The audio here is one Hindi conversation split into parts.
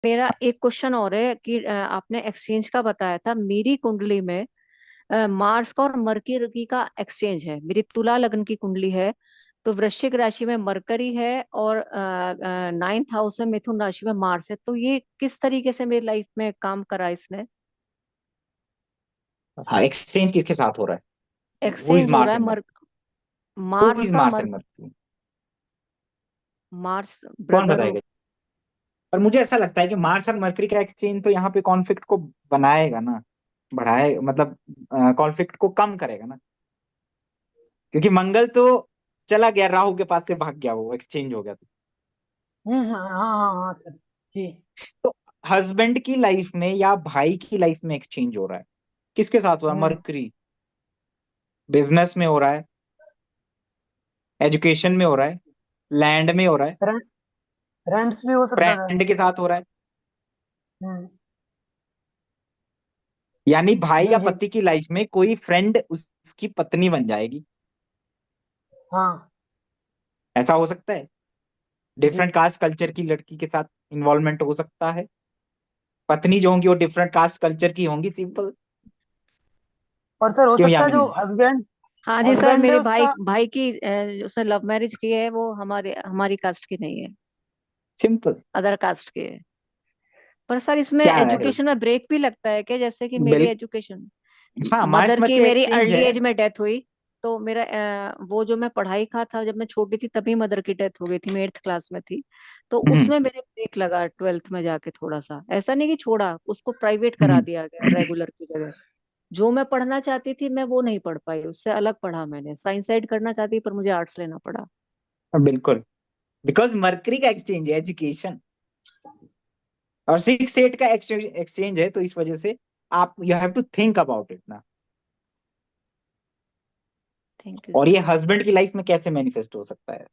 मेरा एक क्वेश्चन और है कि आपने एक्सचेंज का बताया था। मेरी कुंडली में मार्स का और मरकरी का एक्सचेंज है। मेरी तुला लग्न की कुंडली है, तो वृश्चिक राशि में मरकरी है और 9th हाउस में मिथुन राशि में मार्स है। तो ये किस तरीके से मेरी लाइफ में काम करा इसने? हाँ, एक्सचेंज किसके साथ हो रहा है? हु इज एक्सचेंज हो रहा मार्स है एंड हु मार्स इज का मार्स एंड मर्क्यूरी? मार्स कौन ब्रदर हो। बताएगा? और मुझे ऐसा लगता है कि मार्स और मर्करी का एक्सचेंज तो यहाँ पे कॉन्फ्लिक्ट को बनाएगा ना, बढ़ाए, मतलब कॉन्फ्लिक्ट को कम करेगा ना। क्योंकि मंगल तो चला गया, राहु के पास से भाग गया, वो एक्सचेंज हो गया। हाँ हाँ हाँ हाँ सर जी। तो हस्बैंड की लाइफ में या भाई की लाइफ में एक्सचेंज हो रहा है, किसके साथ हो रहा है? हम्म। मरकरी बिजनेस में हो रहा है, एजुकेशन में हो रहा है, लैंड में हो रहा है, फ्रेंड फ्रेंड्स भी हो सकता था। फ्रेंड के साथ हो रहा है। हम्म। यानी भाई जी या जी। पति की लाइफ में कोई फ्रेंड उसकी पत्नी बन जाएगी। हाँ ऐसा हो सकता है। जी। डिफरेंट कास्ट कल्चर की लड़की के साथ इन्वॉल्वमेंट हो सकता है। पत्नी जो होंगी वो डिफरेंट कास्ट कल्चर की होंगी, सिंपल। और सर हो क्यों सकता है यामिनी जो जी? हस्बैंड हाँ जी सर, हस्बैंड है मेरे भाई उसका। भाई की उसने लव मैरिज की है, वो हमारी कास्ट की नहीं है, सिंपल। अदर कास्ट की है। पर सर इसमें क्या है एजुकेशन उस में ब्रेक भी लगता है क्या? जैसे कि मेरी बिल एजुकेशन, हाँ, मार्स मदर की मर्करी मेरी एक्सचेंज अर्ली है। एज में डेथ हुई। तो मेरा वो जो मैं पढ़ाई का था जब मैं छोटी थी तभी मदर की डेथ हो गई थी, मैं 8th क्लास में थी। तो हम्म उसमें मेरे ब्रेक लगा 12th में जाके थोड़ा सा। ऐसा नहीं कि छोड़ा, उसको प्राइवेट करा हम्म दिया गया रेगुलर की जगह। जो मैं पढ़ना चाहती थी मैं वो नहीं पढ़ पाई, उससे अलग पढ़ा। मैंने साइंस साइड करना चाहती पर मुझे आर्ट्स लेना पड़ा। बिल्कुल। बिकॉज मर्करी का एक्सचेंज है एजुकेशन, और 6 8 का एक्सचेंज एक्सचेंज है, तो इस वजह से आप you have to think about it ना। थैंक यू और सर। ये हस्बैंड की लाइफ में कैसे मैनिफेस्ट हो सकता है?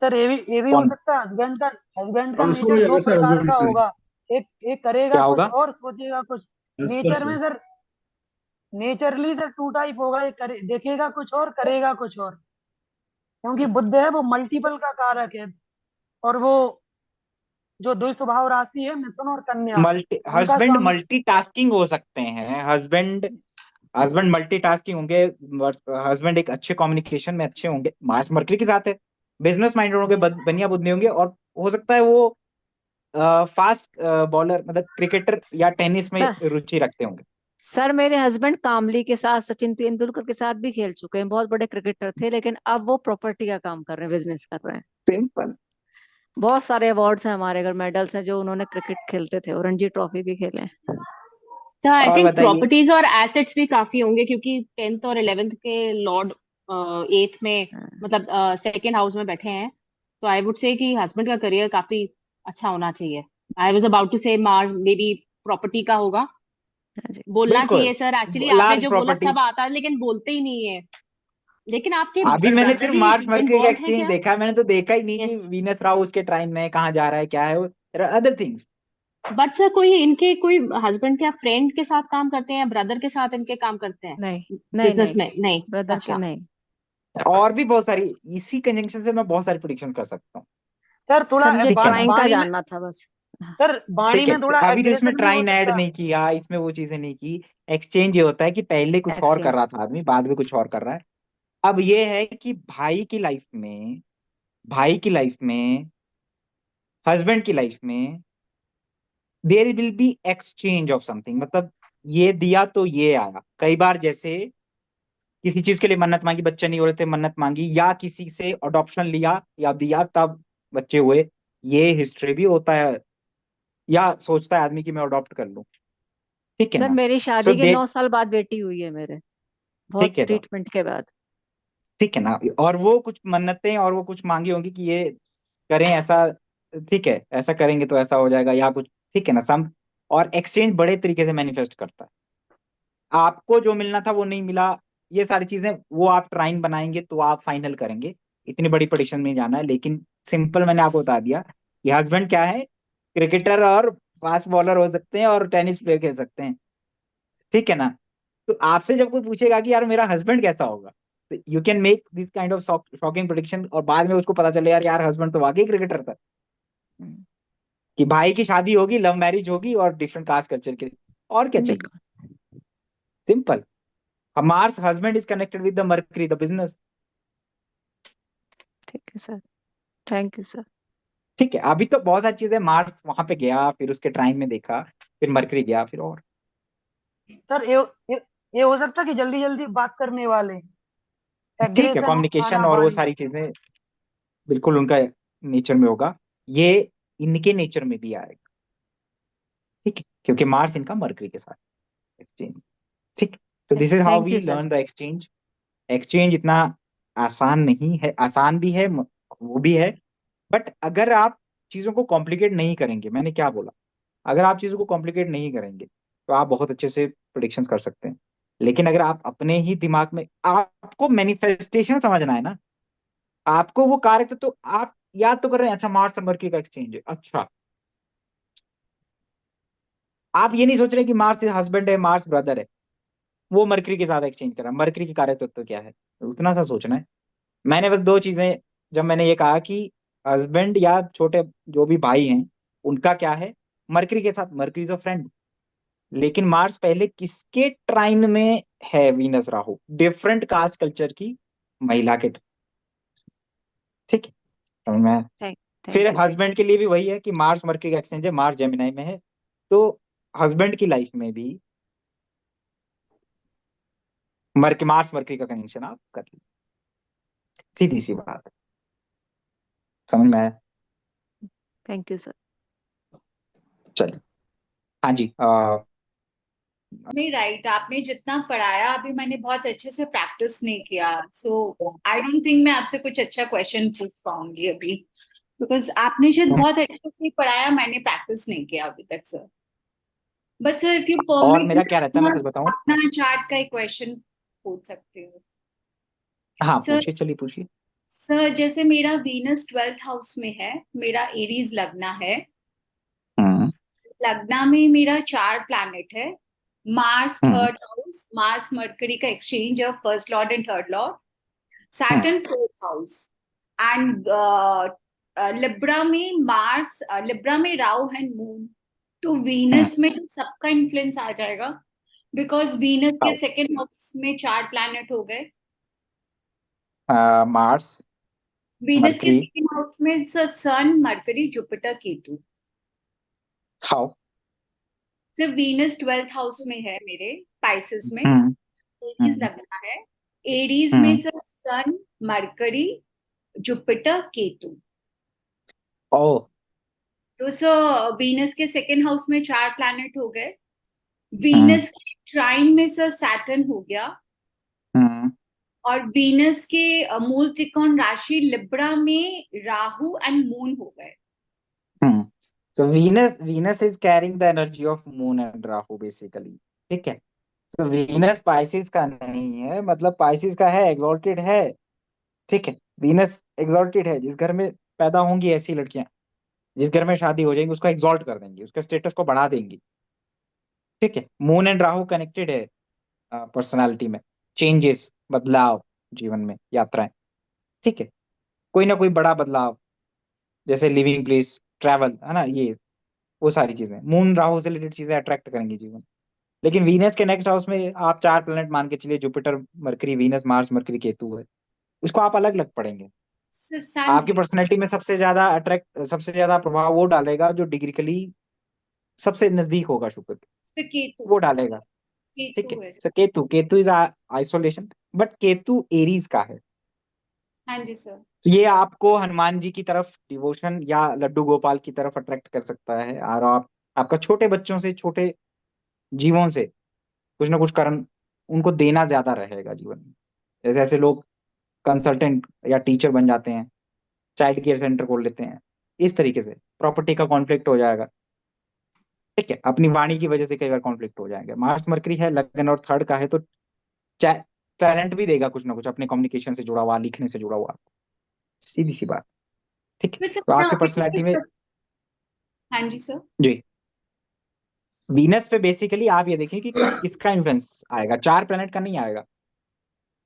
सर ये भी हो कौन? सकता है। हस्बैंड का हाँ, उसको नेचर भी दो आएगा सर, प्रकार हस्बैंड का का होगा। एक एक करेगा क्या कुछ होगा? और सोचेगा कुछ। एज पर नेचर से। में sir naturally sir to type होगा। देखेगा कुछ और करेगा कुछ और। क्योंकि बुध है वो मल्टीपल का कारक है। और वो जो द्वि स्वभाव राशि है मिथुन और कन्या, मल्टी उनका हस्बैंड स्वामी। मल्टीटास्किंग हो सकते हैं। हस्बैंड हस्बैंड मल्टीटास्किंग होंगे। हस्बैंड एक अच्छे कम्युनिकेशन में अच्छे होंगे, मार्स मर्करी के साथ है। बिजनेस माइंडेड होंगे, जी बनिया बुद्धि होंगे, और हो सकता है वो फास्ट बॉलर, मतलब क्रिकेटर या टेनिस में सर रुचि रखते होंगे। सर मेरे हस्बैंड कामली के साथ, सचिन तेंदुलकर के साथ भी खेल चुके हैं, बहुत बड़े क्रिकेटर थे, लेकिन अब वो प्रॉपर्टी का काम कर रहे हैं, बिजनेस कर रहे हैं। सिंपल। बहुत सारे अवार्ड्स हैं हमारे घर, मेडल्स हैं, जो उन्होंने क्रिकेट खेलते थे और रणजी ट्रॉफी भी खेले हैं। तो आई और थिंक बताइए। प्रॉपर्टीज और एसेट्स भी काफी होंगे, क्योंकि 10th और 11th के लॉर्ड 8th में, हाँ मतलब 2nd हाउस में बैठे हैं। तो आई वुड से कि हस्बैंड का करियर काफी अच्छा होना चाहिए। आई वाज अबाउट टू से मार्स मे बी प्रॉपर्टी का होगा। हाँ जी। बोलना बिल्कुल, चाहिए सर, एक्चुअली आपने लार्ज जो बोला प्रॉपर्टीज। सब आता है लेकिन बोलते ही नहीं है। लेकिन आपके अभी मैंने ब्रदर सिर्फ भी मार्स मर्करी का इन्वॉल्व हैं एक्सचेंज क्या? देखा है, मैंने तो देखा ही नहीं कि यस। वीनस राहु उसके ट्राइन में है, कहाँ जा रहा है, क्या है वो, अदर थिंग्स। बट सर कोई इनके कोई हस्बैंड क्या फ्रेंड के साथ काम करते हैं या ब्रदर के साथ इनके काम करते हैं नहीं नहीं बिजनेस नहीं, में? नहीं। ब्रदर के अच्छा। नहीं। और भी बहुत सारी, इसी कंजंक्शन से मैं बहुत सारी प्रिडिक्शन कर सकता हूँ। सर थोड़ा सर मुझे ठीक है ना? ट्राइंग का वाणी में। जानना था बस। सर वाणी ठीक है, में थोड़ा अभी तो इसमें एग्रेशन भी हो ट्राइन ऐड सकता है। नहीं किया, इसमें वो चीजें नहीं की। एक्सचेंज ये होता है कि पहले कुछ और कर एक्सचेंज। रहा था आदमी, बाद में कुछ और कर रहा है। अब ये है कि भाई की लाइफ में हस्बैंड की लाइफ में there will be exchange of something, मतलब ये दिया तो ये आया। कई बार जैसे किसी चीज के लिए मन्नत मांगी, बच्चे नहीं हो रहे थे, मन्नत मांगी, या किसी से अडॉप्शन लिया या दिया तब बच्चे हुए। ये हिस्ट्री भी होता है। या सोचता है आदमी कि मैं अडॉप्ट कर लूं। ठीक है सर ना? मेरी सो शादी के देख, 9 साल बाद बेटी हुई है मेरे, ठीक बहुत है ना? ट्रीटमेंट के बाद। ठीक है ना? और वो कुछ मन्नतें और वो कुछ मांगी होंगी कि ये करें ऐसा। ठीक है, ऐसा करेंगे तो ऐसा हो जाएगा या कुछ। ठीक है ना? सम और एक्सचेंज बड़े तरीके से मैनिफेस्ट करता है। आपको जो मिलना था वो नहीं मिला, ये सारी चीजें वो आप ट्राइन बनाएंगे तो आप फाइनल करेंगे। इतनी बड़ी प्रेडिक्शन में जाना है, लेकिन सिंपल मैंने आपको बता दिया कि हस्बैंड क्या है, क्रिकेटर और फास्ट बॉलर हो सकते हैं और टेनिस प्लेयर खेल सकते हैं। ठीक है ना? तो आपसे जब कोई पूछेगा कि यार मेरा हस्बैंड कैसा होगा, तो you can make this kind of shocking prediction, और बाद में उसको पता चले यार यार हस्बैंड तो वाकई क्रिकेटर था। हम्म। कि भाई की शादी होगी, लव मैरिज होगी और डिफरेंट कास्ट कल्चर के, और क्या चाहिए? बिल्कुल। Simple. Mars husband is connected with the mercury the business. ठीक है सर, थैंक यू सर। ठीक है, अभी तो बहुत सारी चीजें, मार्स वहां पे गया, फिर उसके ट्राइन में देखा, फिर मरकरी गया, फिर और। सर ये ये हो सकता है कि जल्दी जल्दी बात करने वाले, ठीक है, एग्रेशन कम्युनिकेशन आना और वो भारी। सारी चीजें बिल्कुल उनका नेचर में होगा, ये इनके नेचर में भी आएगा। ठीक है, क्योंकि मार्स इनका मरकरी के साथ एक्सचेंज। ठीक। तो this is how thank we you sir. Learn the exchange. Exchange इतना आसान नहीं है, आसान भी है, वो भी है। बट अगर आप चीजों को कॉम्प्लिकेट नहीं करेंगे, मैंने क्या बोला, अगर आप चीजों को कॉम्प्लिकेट नहीं करेंगे तो आप बहुत अच्छे से प्रिडिक्शंस कर सकते हैं। लेकिन अगर आप अपने ही दिमाग में, आपको मैनिफेस्टेशन समझना है ना, आपको वो कार्य तो आप याद तो कर रहे हैं, अच्छा मार्स और मरकरी का एक्सचेंज है, अच्छा आप ये नहीं सोच रहे कि मार्स हस्बैंड है, मार्स ब्रदर है, वो मरकरी के साथ एक्सचेंज कर रहा है, मरकरी की कार्य तत्व क्या है, उतना सा सोचना है। मैंने बस दो चीजें, जब मैंने ये कहा कि हस्बैंड या छोटे जो भी भाई हैं उनका क्या है, मरकरी के साथ, मरकरी इज अ फ्रेंड। लेकिन मार्स पहले किसके ट्राइन में है, Venus Rahu, different caste culture की महिला के। ठीक है, समझ में आया? थैंक फिर थैंक यू सर। हस्बैंड के लिए भी वही है कि मार्स मरकरी का एक्सचेंज है, मार्स जेमिनाई में है, तो हस्बैंड की लाइफ में भी मार्स मरकरी का कनेक्शन आप कर लीजिए, सीधी सी बात है। समझ में आया? Thank you sir. चलिए। हाँ जी, में राइट, आपने जितना पढ़ाया अभी मैंने बहुत अच्छे से प्रैक्टिस नहीं किया, सो आई डोंट थिंक मैं आपसे कुछ अच्छा क्वेश्चन पूछ पाऊंगी अभी, बिकॉज आपने शायद बहुत अच्छे से पढ़ाया, मैंने प्रैक्टिस नहीं किया अभी तक sir. But sir if you और परमिट, मेरा क्या रहता है, मैं सच बताऊं? अपना चार्ट का एक क्वेश्चन पूछ सकते हो हाँ सर। पूछिए, चलिए पूछिए। सर जैसे मेरा वीनस 12th हाउस में है, मेरा एरीज लगना है, हम्म। लग्ना में मेरा 4 प्लैनेट है, मार्स हम्म। 3rd हाउस, मार्स मरकरी का एक्सचेंज है, first Lord and third Lord, hmm. Saturn 4th house, and Libra में मार्स, लिब्रा में राहु एंड मून। तो हम्म। वीनस में तो सबका इन्फ्लुएंस आ जाएगा, बिकॉज वीनस के आओ। सेकेंड हाउस में 4 प्लैनेट हो गए। मार्स, वीनस के मरकरी। सेकेंड हाउस में सन, मरकरी, जुपिटर, केतु। हाउ? सिर्फ वीनस 12th हाउस में है मेरे, पाइसेस में, हम्म। एरीज हम्म। लगना है, एरीज में हम्म। सिर्फ सन, मरकरी, जुपिटर, केतु। ओ। तो सो वीनस के सेकेंड हाउस में 4 प्लैनेट हो गए, हम्म। वीनस के ट्राइन में सर सैटर्न हो गया, हम्म। और वीनस के मूल त्रिकोण राशि लिब्रा में राहु एंड मून हो गए। हम्म। So Venus is carrying the energy of Moon and Rahu basically. ठीक है। So Venus Pisces का नहीं है, मतलब Pisces का है, exalted है। ठीक है, Venus exalted है, जिस घर में पैदा होंगी ऐसी लड़कियां, जिस घर में शादी हो जाएंगी, उसको exalt कर देंगी, उसके स्टेटस को बढ़ा देंगी। ठीक है, मून एंड राहु कनेक्टेड है पर्सनालिटी में, चेंजेस, बदलाव, जीवन में यात्राएं। ठीक है, कोई ना कोई बड़ा बदलाव, जैसे लिविंग प्लेस, ट्रैवल, है ना, ये वो सारी चीजें मून राहु से रिलेटेड चीजें अट्रैक्ट करेंगी जीवन। लेकिन वीनस के नेक्स्ट हाउस में आप 4 प्लेनेट मान के चलिए, Jupiter, mercury, Venus, Mars, mercury, Ketu है, उसको आप अलग अलग पढ़ेंगे। सन, आपकी पर्सनैलिटी में सबसे ज्यादा प्रभाव वो डालेगा जो डिग्रिकली सबसे नजदीक होगा शुक्र के, केतु, वो डालेगा। ठीक है, केतु है। So Ketu is isolation, but Ketu Aries का है। हाँ जी सर। तो ये आपको हनुमान जी की तरफ डिवोशन या लड्डू गोपाल की तरफ अट्रैक्ट कर सकता है, और आपका छोटे बच्चों से, छोटे जीवों से कुछ ना कुछ कर्म उनको देना ज्यादा रहेगा जीवन में। जैसे ऐसे लोग कंसल्टेंट या टीचर बन जाते हैं, चाइल्ड केयर सेंटर खोल लेते हैं, इस तरीके से प्रॉपर्टी का कॉन्फ्लिक्ट हो जाएगा। ठीक है, अपनी वाणी की वजह से कई बार कॉन्फ्लिक्ट हो जाएंगे। मार्स मरकरी है लगन और थर्ड का है, तो टैलेंट भी देगा कुछ ना कुछ, अपने कम्युनिकेशन से जुड़ा हुआ, लिखने से जुड़ा हुआ, सीधी सी बात। ठीक है, फिर सर तो मेरा आपके पर्सनैलिटी में, opinion, हाँ जी सर। जी, वीनस पे बेसिकली आप ये देखें कि किसका इन्फ्लुएंस आएगा, 4 प्लेनेट का नहीं आएगा।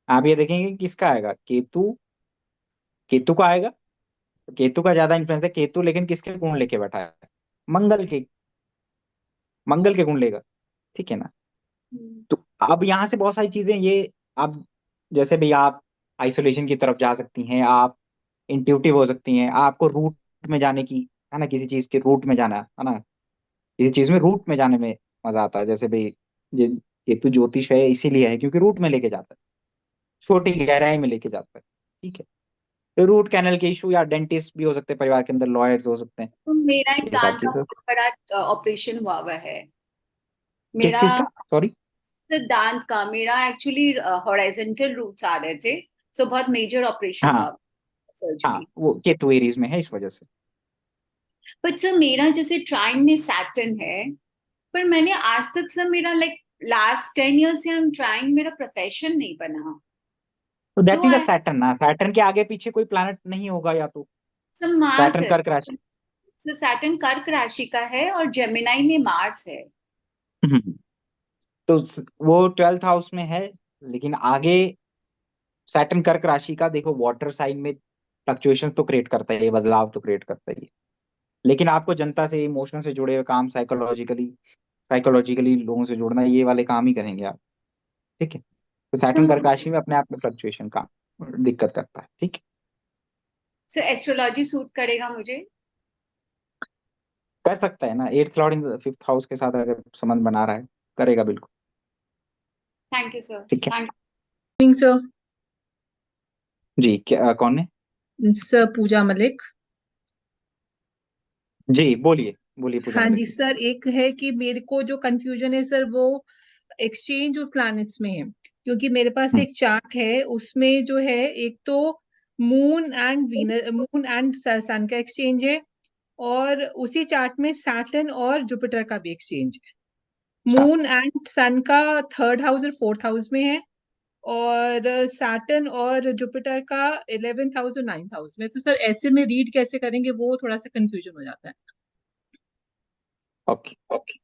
आप ये देखेंगे कि किसका आएगा, केतु, केतु का आएगा। केतु का ज्यादा इन्फ्लुएंस है, केतु लेकिन किसके गुण लेके बैठा है, मंगल के मंगल के कुंडली का, ठीक है ना। तो अब यहाँ से बहुत सारी चीजें ये, अब जैसे भी आप आइसोलेशन की तरफ जा सकती हैं, आप इंट्यूटिव हो सकती हैं, आपको रूट में जाने की, है ना, किसी चीज के रूट में जाना है ना, किसी चीज में रूट में जाने में मजा आता है। जैसे भाई ये तो ज्योतिष है इसीलिए है क्योंकि रूट में लेके जाता है, छोटी गहराई में लेके जाता है, ठीक है। तो रूट कैनल के इशू, या डेंटिस्ट भी हो सकते हैं परिवार के अंदर, लॉयर्स हो सकते हैं, तो मेरा एक ये सारी दांत का चीजें। बहुत बड़ा ऑपरेशन हुआ हुआ है। किस मेरा चीज का, सॉरी? दांत का, मेरा एक्चुअली हॉराइजेंटल रूट्स आ रहे थे। सो बहुत मेजर ऑपरेशन हाँ, हुआ, हाँ, सर्जरी। वो केतु एरीज में है इस वजह से। बट सर मेरा जैसे ट्राइन में सैटर्न है, पर मैंने आज तक सर मेरा लाइक लास्ट 10 years से आई एम ट्राइंग, मेरा प्रोफेशन नहीं बना। तो तो that is a I, Saturn ना, सैटर्न के आगे पीछे कोई प्लैनेट नहीं होगा, या तो सर मार्स सैटर्न है। कर्क राशि। सर सैटर्न कर्क राशि का है और जेमिनाई में मार्स है। हम्म, तो वो 12th हाउस में है, लेकिन आगे सैटर्न कर्क राशि का देखो, वाटर साइन में फ्लक्चुएशन तो क्रिएट करता है, ये बदलाव तो क्रिएट करता है ये। लेकिन आपको जनता से, इमोशन से जुड़े हुए काम, साइकोलॉजिकली साइकोलॉजिकली लोगों से जुड़ना, ये वाले काम ही करेंगे आप, ठीक है। तो सैटर्न कर्क सर राशि में अपने आप में फ्लक्चुएशन का दिक्कत करता है, ठीक है। सर एस्ट्रोलॉजी सूट करेगा मुझे? कर सकता है ना, 8th लॉर्ड इन 5th हाउस के साथ अगर संबंध बना रहा है, करेगा बिल्कुल, थैंक यू सर। ठीक है। Morning sir. जी, क्या कौन है? सर पूजा मलिक। जी, बोलिए बोलिए पूजा हाँ मलिक जी जी। सर, एक है कि मेरे को जो कंफ्यूजन है सर वो एक्सचेंज ऑफ प्लैनेट्स में है। क्योंकि मेरे पास हम्म, एक चार्ट है, उसमें जो है एक तो moon and Venus, moon and sun का एक्सचेंज है, और उसी चार्ट में सैटर्न और जुपिटर का भी एक्सचेंज है। अच्छा, मून एंड सन का 3rd हाउस और 4th हाउस में है, और सैटर्न और जुपिटर का 11th हाउस और 9th हाउस में। तो सर ऐसे में रीड कैसे करेंगे, वो थोड़ा सा कंफ्यूजन हो जाता है। ओके। ओके।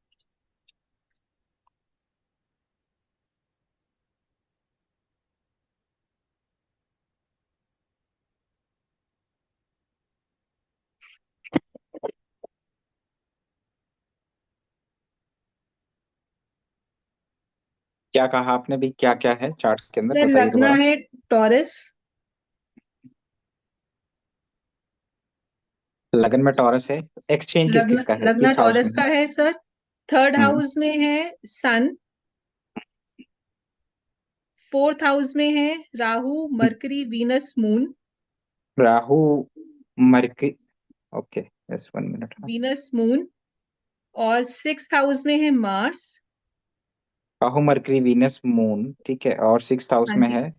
क्या कहा आपने भी, क्या क्या है चार्ट के अंदर, सर बताइए लगना दोबारा। है टॉरस। लगन में टॉरस है, एक्सचेंज किस किस लगना का है, लगना किस हाउस टॉरस में का है? है सर। थर्ड हम्म, हाउस में है सन। 4th हाउस में है Rahu, Mercury, Venus, moon. Rahu, Mercury, okay, yes 1 minute, हाँ। Venus moon. और 6th हाउस में है Mars. Rahu, Mercury, Venus, moon, ठीक है, और 6th हाउस हाँ में जी, है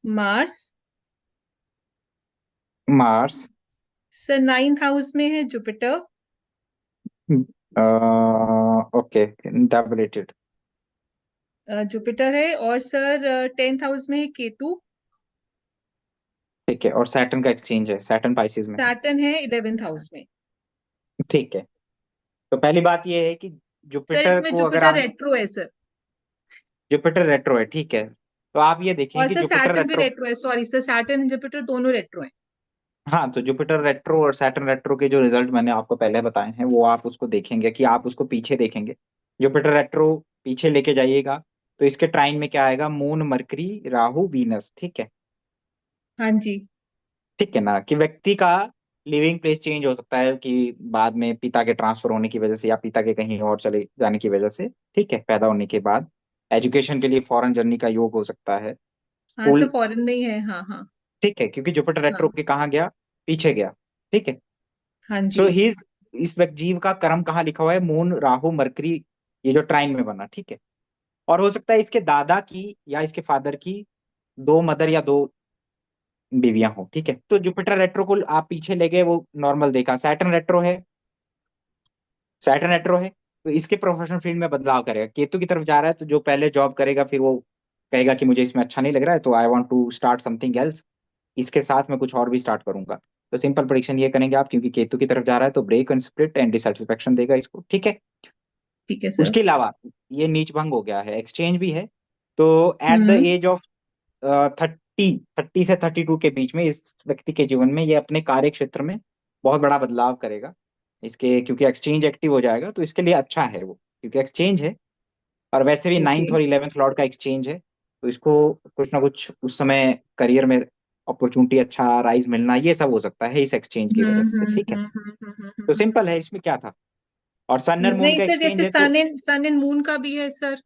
Mars. Mars. Sir 9th house में है जुपिटर। ओके, डबलेटेड। जुपिटर है। और सर 10th हाउस में है केतु। ठीक है, और सैटर्न का एक्सचेंज है, सैटर्न पाइसिस में है, सैटर्न है 11th हाउस में। ठीक है। तो पहली बात ये है कि सर जुपिटर इसमें को अगर जुपिटर आप, रेट्रो है सर। जुपिटर रेट्रो है, ठीक है, तो आप ये देखें और कि सर जुपिटर सैटर्न भी रेट्रो, रेट्रो है, sorry sir, Saturn and Jupiter दोनों रेट्रो है। हाँ, तो जुपिटर रेट्रो और सैटर्न रेट्रो के जो रिजल्ट मैंने आपको पहले बताए हैं, वो आप उसको देखेंगे कि आप उसको पीछे देखेंगे। जुपिटर रेट्रो पीछे लेके जाइएगा, तो इसके ट्राइन में क्या आएगा, मून, मरकरी, राहु, वीनस, ठीक है। हाँ जी। ठीक है ना, कि व्यक्ति का लिविंग प्लेस चेंज हो सकता है, कि बाद में पिता के ट्रांसफर होने की वजह से, या पिता के कहीं और चले जाने की वजह से, ठीक है, पैदा होने के बाद एजुकेशन के लिए फॉरेन जर्नी का योग हो सकता है, हाँ सर स्कूल, फॉरेन में ही है, हाँ हाँ। ठीक है, क्योंकि जुपिटर रेट्रो हाँ के कहाँ गया, पीछे गया, ठीक है। हाँ सो जी। हिज, इस व्यक्ति जीव का कर्म कहाँ लिखा हुआ है, मून, राहु, मरकरी, ये जो ट्राइन में बना, ठीक है। और हो सकता है इसके दादा की या इसके फादर की दो मदर या दो बीवियां हो, ठीक है। तो जुपिटर रेट्रो को आप पीछे ले गए, वो नॉर्मल देखा। सैटर्न रेट्रो है, सैटर्न रेट्रो है, तो इसके प्रोफेशनल फील्ड में बदलाव करेगा। केतु की तरफ जा रहा है, तो जो पहले जॉब करेगा, फिर वो कहेगा कि मुझे इसमें अच्छा नहीं लग रहा है, तो I want to start something else, इसके साथ मैं कुछ और भी स्टार्ट करूंगा। तो सिंपल प्रेडिक्शन ये करेंगे आप, क्योंकि केतु की तरफ जा रहा है, तो ब्रेक एंड स्प्लिट एंड डिसैटिस्फैक्शन देगा इसको, ठीक है। ठीक है सर। उसके अलावा ये नीच भंग हो गया है, एक्सचेंज भी है, तो at the hmm. Age of 30 से 32 के बीच में इस व्यक्ति के जीवन में ये अपने कार्य क्षेत्र में बहुत बड़ा बदलाव करेगा, इसके, क्योंकि एक्सचेंज एक्टिव हो जाएगा तो इसके लिए अच्छा है वो, क्योंकि एक्सचेंज है। और वैसे भी ओके। 9th और 11th लॉर्ड का एक्सचेंज है, तो इसको कुछ ना कुछ उस समय करियर में अपॉर्चुनिटी, अच्छा राइज मिलना, ये सब हो सकता है इस एक्सचेंज की वजह से, ठीक है। तो सिंपल है, इसमें क्या था। और सन और मून नहीं का सर, एक्सचेंज जैसे है तो सन एंड मून का भी है सर।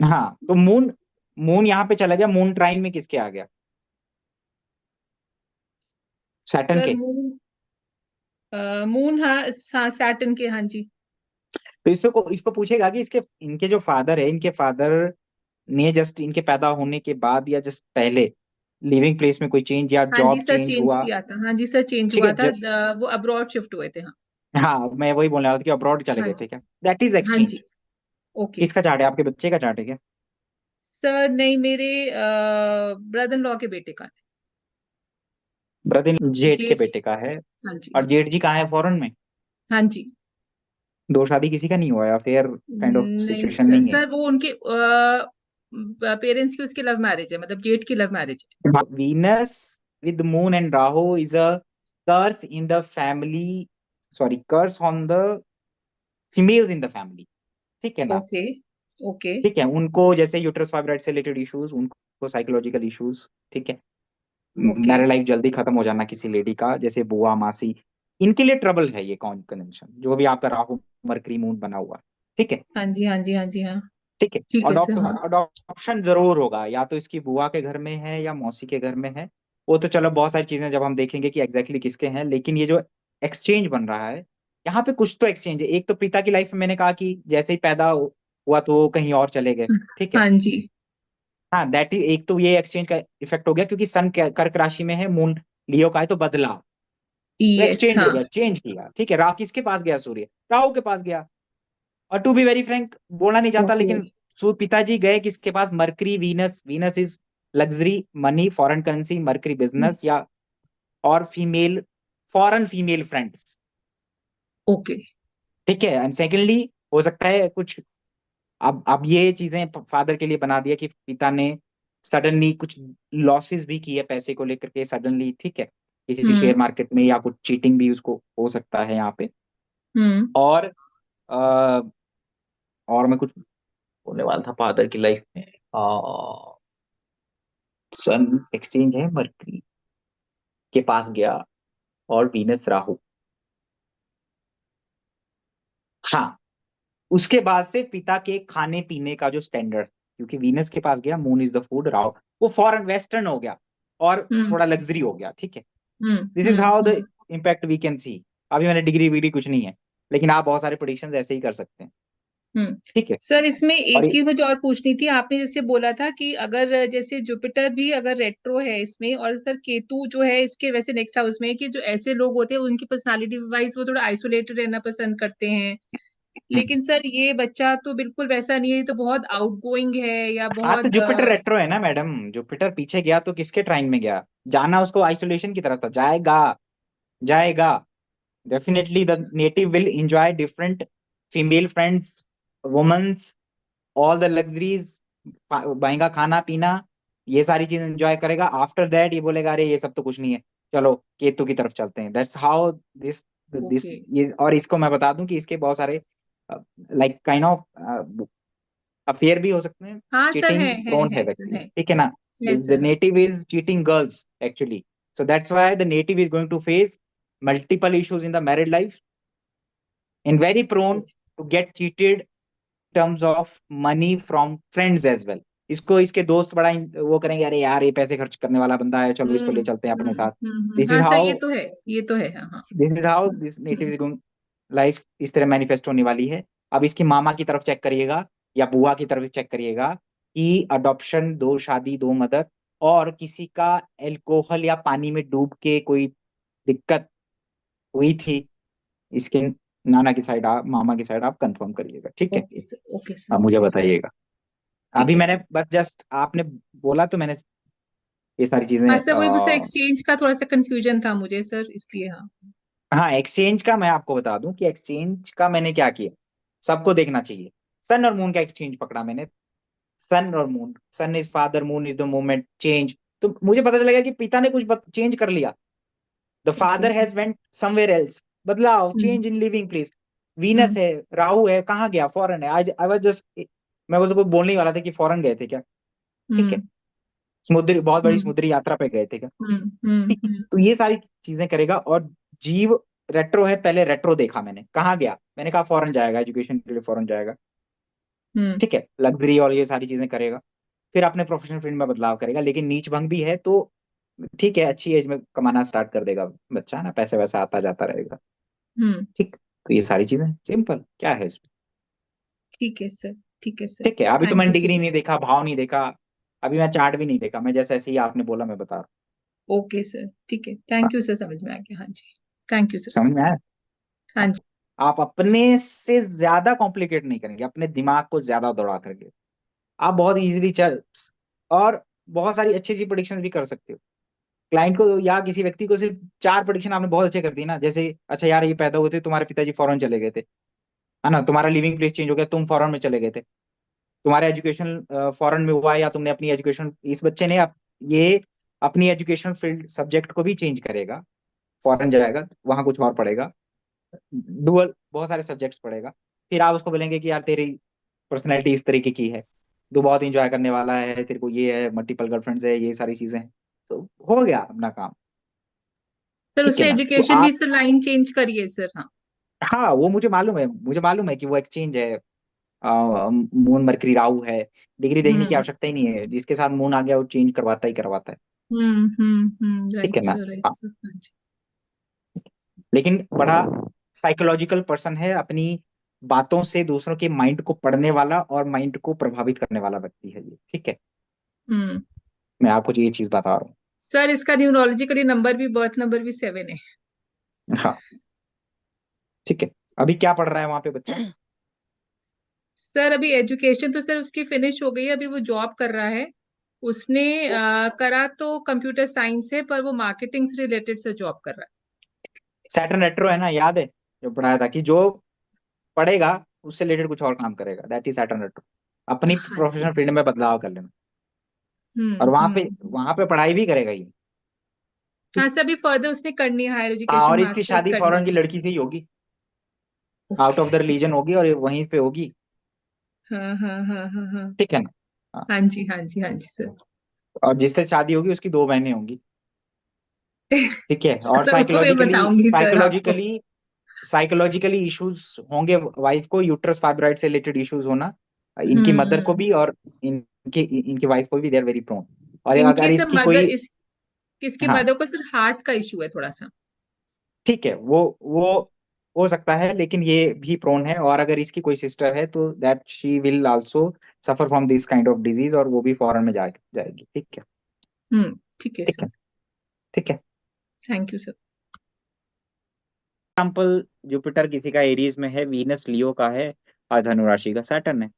हाँ, तो मून, मून यहाँ पे चला गया, मून ट्राइन में किसके आ गया, सैटर्न सर के। मून, हाँ हाँ सैटर्न के, हाँ जी। तो इसको पूछेगा कि इसके, इनके जो फादर है, इनके फादर ने जस्ट इनके पैदा होने के बाद या जस्ट पहले लिविंग प्लेस में कोई चेंज या हाँ जी जॉब सर, चेंज चेंज हुआ, किया था, हाँ जी सर, चेंज ठीक हुआ है था। वो अब्रॉड शिफ्ट हुए थे, हाँ। हाँ, मैं वही बोलने वाला था कि अब्रॉड चले हाँ गए थे जी। क्या, दैट इज हाँ एक्सचेंज। जी। ओके। किसका चार्ट है, आपके बच्चे का चार्ट है क्या। सर नहीं, मेरे ब्रदर इन लॉ के बेटे का है। ब्रदर जेठ के जेठ। बेटे का है। हाँ जी, और हाँ जी। जेठ जी कहाँ है, फॉरेन में। हाँ जी। दो शादी किसी का नहीं हुआ, या फिर काइंड ऑफ नहीं सिचुएशन सर, नहीं है। सर वो उनके पेरेंट्स की, उसकी लव मैरिज है, मतलब जेठ की love marriage Venus with moon and Rahu is a curse in the family, sorry, curse on the females in the family, ठीक है है। ना। ओके। ओके। ठीक है, उनको जैसे यूट्रस फाइब्रॉइड से रिलेटेड इश्यूज, उनको साइकोलॉजिकल इश्यूज, ठीक है। ओके। मैरिड लाइफ जल्दी खत्म हो जाना किसी लेडी का, जैसे बुआ मासी, इनके लिए ट्रबल है ये कनेक्शन, जो भी आपका राहु मरकरी मून बना हुआ है, ठीक है। हाँ जी, हाँ जी, हाँ जी, हाँ। ठीक है, ठीक है सर, हाँ। अडॉप्शन जरूर होगा, या तो इसकी बुआ के घर में है या मौसी के घर में है। वो तो चलो बहुत सारी चीजें जब हम देखेंगे कि एग्जैक्टली किसके हैं, लेकिन ये जो एक्सचेंज बन रहा है, यहाँ पे कुछ तो एक्सचेंज है। एक तो पिता की लाइफ में मैंने कहा कि जैसे ही पैदा हुआ तो वो कहीं और चले गए, ठीक है। हाँ जी। हाँ, दैट इज, एक तो ये एक्सचेंज का इफेक्ट हो गया, क्योंकि सन कर्क राशि में है, मून लियो का है, तो बदला, तो यस, एक्सचेंज हो हाँ। गया, चेंज किया, ठीक है। राहु किसके पास गया, सूर्य राहु के पास गया। और टू बी वेरी फ्रैंक, बोलना नहीं चाहता, ओके। लेकिन पिताजी गए किसके पास, Mercury Venus, Venus is luxury, money, foreign currency, Mercury business, या और female, foreign female friends, okay. ठीक है। एंड सेकेंडली, हो सकता है कुछ, अब ये चीजें फादर के लिए बना दिया कि पिता ने सडनली कुछ लॉसेस भी किए पैसे को लेकर के सडनली, ठीक है, किसी हम्म। शेयर मार्केट में, या कुछ चीटिंग भी उसको हो सकता है यहाँ पे। हम्म। और अ, और मैं कुछ बोलने वाला था फादर की लाइफ में, सन एक्सचेंज है, मरकरी के पास गया, और वीनस राहु, हाँ। उसके बाद से पिता के खाने पीने का जो स्टैंडर्ड, क्योंकि वीनस के पास गया, moon is the food, Rahu वो फॉरेन वेस्टर्न हो गया, और हम्म। थोड़ा लग्जरी हो गया, ठीक है। Hmm. This is hmm. How the impact we can see. अभी मैंने डिग्री विग्री कुछ नहीं है, लेकिन आप बहुत सारे प्रोडिक्शन ऐसे ही कर सकते हैं, हम्म। ठीक है। सर इसमें और एक चीज मुझे और पूछनी थी। आपने जैसे बोला था कि अगर जैसे जुपिटर भी अगर रेट्रो है इसमें, और सर केतु जो है इसके वैसे नेक्स्ट हाउस में है, कि जो ऐसे लोग होते हैं उनकी पर्सनालिटी वाइज वो थोड़ा आइसोलेटेड रहना पसंद करते हैं। लेकिन सर ये बच्चा तो बिल्कुल वैसा नहीं है, ये तो बहुत आउटगोइंग है, या हाँ, तो बहुत जुपिटर रेट्रो है ना मैडम, जुपिटर पीछे गया तो किसके ट्राइन में गया, जाना उसको आइसोलेशन की तरफ था, जाएगा, जाएगा। Definitely the native will enjoy different female friends, womens, all the luxuries, महंगा खाना पीना, ये सारी चीज एंजॉय करेगा। आफ्टर दैट ये बोलेगा अरे ये सब तो कुछ नहीं है, चलो केतु की तरफ चलते हैं। That's how this this okay. ये। और इसको मैं बता दूं कि इसके बहुत सारे लाइक काइंड ऑफ अफेयर भी हो सकते हैं, हाँ सर, चीटिंग प्रोन है है सर, व्यक्ति, ठीक है ना। है द सर, हाँ। Native is cheating girls actually, so that's why the native is going to face multiple issues in the married life, and very prone to get cheated terms of money from friends as well। इसको इसके दोस्त बड़ा वो करेंगे, अरे यार ये पैसे खर्च करने वाला बंदा है, चलो इसको ले चलते हैं अपने साथ। दिस इज हाँ सर, हाउ, ये तो है, हाँ हाँ। This is how this native is going, life इस तरह मैनिफेस्ट होने वाली है। अब इसकी मामा की तरफ चेक करिएगा, या बुआ की तरफ चेक करिएगा, कि अडॉप्शन, दो शादी, दो मदर, और किसी का एल्कोहल या पानी में डूब के कोई दिक्कत हुई थी इसके नाना की साइड, आप मामा की साइड आप कंफर्म करिएगा, ठीक है। ओके सर, ओके सर, अब मुझे ओके सर। बताइएगा। ठीक अभी है मैंने सर। बस जस्ट आपने बोला तो मैंने ये सारी हाँ चीजें सर, वही मुझसे एक्सचेंज का थोड़ा सा कंफ्यूजन था मुझे सर, इसलिए हाँ। हाँ, एक्सचेंज का मैं आपको बता दूं कि एक्सचेंज का मैंने क्या किया, सबको देखना चाहिए। सन और मून का एक्सचेंज पकड़ा मैंने, सन और moon, sun is father, moon is the movement change. तो मुझे पता चलेगा कि पिता ने कुछ चेंज कर लिया, the okay. Father has went somewhere else, बदलाव, change in living place. Venus है, राहु है, कहाँ गया, फॉरेन है। आज आई वाज जस्ट, मैं उसको बोलने ही वाला था कि फॉरेन गए थे क्या, ठीक है, समुद्री, बहुत बड़ी समुद्री यात्रा पे गए थे क्या, ठीक है। तो ये सारी चीजें करेगा। और जीव रेट्रो है, पहले रेट्रो देखा मैंने, कहाँ गया, मैंने कहा फॉरेन जाएगा, एजुकेशन के लिए फॉरेन जाएगा, ठीक है, लग्जरी और ये सारी चीजें करेगा। फिर अपने प्रोफेशनल फील्ड में बदलाव करेगा, लेकिन नीच भंग भी है तो ठीक है, अच्छी एज में कमाना स्टार्ट कर देगा बच्चा ना, पैसे वैसा आता जाता रहेगा, ठीक। तो ये सारी चीजें सिंपल, क्या है इसमें, ठीक है सर, ठीक है सर, ठीक है। अभी तो थैंक मैंने यू सो डिग्री नहीं मच। देखा, भाव नहीं देखा, अभी मैं चार्ट भी नहीं देखा, मैं जैसे ऐसे ही आपने बोला मैं बता रहा ओके सर, ठीक है, हूँ। थैंक यू सर, समझ में आ गया। हाँ जी, थैंक यू सर। समझ में आया। हाँ हाँ। जी आप अपने से ज्यादा कॉम्प्लिकेट नहीं करेंगे, अपने दिमाग को ज्यादा दौड़ा करके आप बहुत इजीली चल, और बहुत सारी अच्छी अच्छी प्रोडिक्शन भी कर सकते हो। क्लाइंट को या किसी व्यक्ति को सिर्फ 4 प्रोडिक्शन आपने बहुत अच्छे कर दी ना, जैसे अच्छा यार ये पैदा हुए थे, तुम्हारे पिताजी फॉरेन चले गए थे, है ना, तुम्हारा लिविंग प्लेस चेंज हो गया, तुम फॉरेन में चले गए थे, तुम्हारा एजुकेशन फॉरेन में हुआ, या तुमने अपनी एजुकेशन, इस बच्चे ने ये अपनी एजुकेशन फील्ड सब्जेक्ट को भी चेंज करेगा, फॉरेन जाएगा, वहां कुछ और पढ़ेगा, डुअल बहुत सारे सब्जेक्ट्स पढ़ेगा। फिर आप उसको बोलेंगे कि यार तेरी पर्सनैलिटी इस तरीके की है, तू बहुत इंजॉय करने वाला है, तेरे को ये है, मल्टीपल गर्लफ्रेंड्स है, ये सारी चीजें हैं, तो हो गया अपना काम, सर, ठीक है उसने ना। तो एजुकेशन भी आप, सर लाइन चेंज करी है सर। हाँ। हाँ वो मुझे मालूम है, मुझे मालूम है कि वो एक्सचेंज है, मून मरकरी राहु है, डिग्री देखने की हम्म आवश्यकता ही नहीं है, जिसके साथ मून आ गया वो चेंज करवाता ही करवाता है, ठीक राइट है ना। सर, राइट हाँ, सर। हाँ जी। लेकिन बड़ा साइकोलॉजिकल पर्सन है, अपनी बातों से दूसरों के माइंड को पढ़ने वाला और माइंड को प्रभावित करने वाला व्यक्ति है ये, ठीक है। हम्म मैं आपको ये चीज बता रहा सर, इसका न्यूमरोलॉजिकली नंबर भी, बर्थ नंबर भी 7 है। हूँ। हाँ, ठीक है। अभी क्या पढ़ रहा है वहां पे बच्चा। सर, अभी एजुकेशन तो सर उसकी फिनिश हो गई है, अभी वो जॉब कर रहा है। उसने करा तो कंप्यूटर साइंस है, पर वो मार्केटिंग से रिलेटेड से जॉब कर रहा सैटर्न रेट्रो है ना, याद है जो पढ़ाया था कि जो पढ़ेगा उससे रिलेटेड कुछ और काम करेगा, दैट इज सैटर्न रेट्रो। है। अपनी हाँ जी। प्रोफेशनल फील्ड में बदलाव कर लेना, और हम्म हम्म वहां पे पढ़ाई भी करेगा ये, हाँ ठीक। सर, अभी फर्दर उसने करनी है, हायर हाँ, एजुकेशन और इसकी मास्टर्स शादी करनी फॉरेन की है। लड़की से ही होगी, out of the okay. Religion होगी और वहीं पे होगी, हाँ हाँ हाँ हाँ हाँ। ठीक है ना। हाँ, हाँ जी, हाँ जी, हाँ जी सर। और जिससे शादी होगी उसकी 2 बहनें होंगी, ठीक है। और सर, उसको मैं साइकोलॉजिकली बताऊंगी सर आपको। साइकोलॉजिकली साइकोलॉजिकली इश्यूज होंगे वाइफ को, यूट्रस फाइब्रॉइड से रिलेटेड इश्यूज होना, इनकी मदर को हम्म। भी, और इनके इनकी वाइफ को भी, दे आर वेरी प्रोन। और इनकी अगर सब इसकी मदर, कोई, इसकी हाँ मदर को सिर्फ हार्ट का इशू है थोड़ा सा। ठीक है, वो हो सकता है, लेकिन ये भी प्रोन है। और अगर इसकी कोई सिस्टर है तो that she will also suffer from this kind of disease, और वो भी फॉरेन में जाएगी, ठीक है, ठीक है ठीक सर। है, ठीक है। Thank you sir. Example, Jupiter किसी का एरीज में है, वीनस लियो का है, और धनु राशि का सैटर्न है।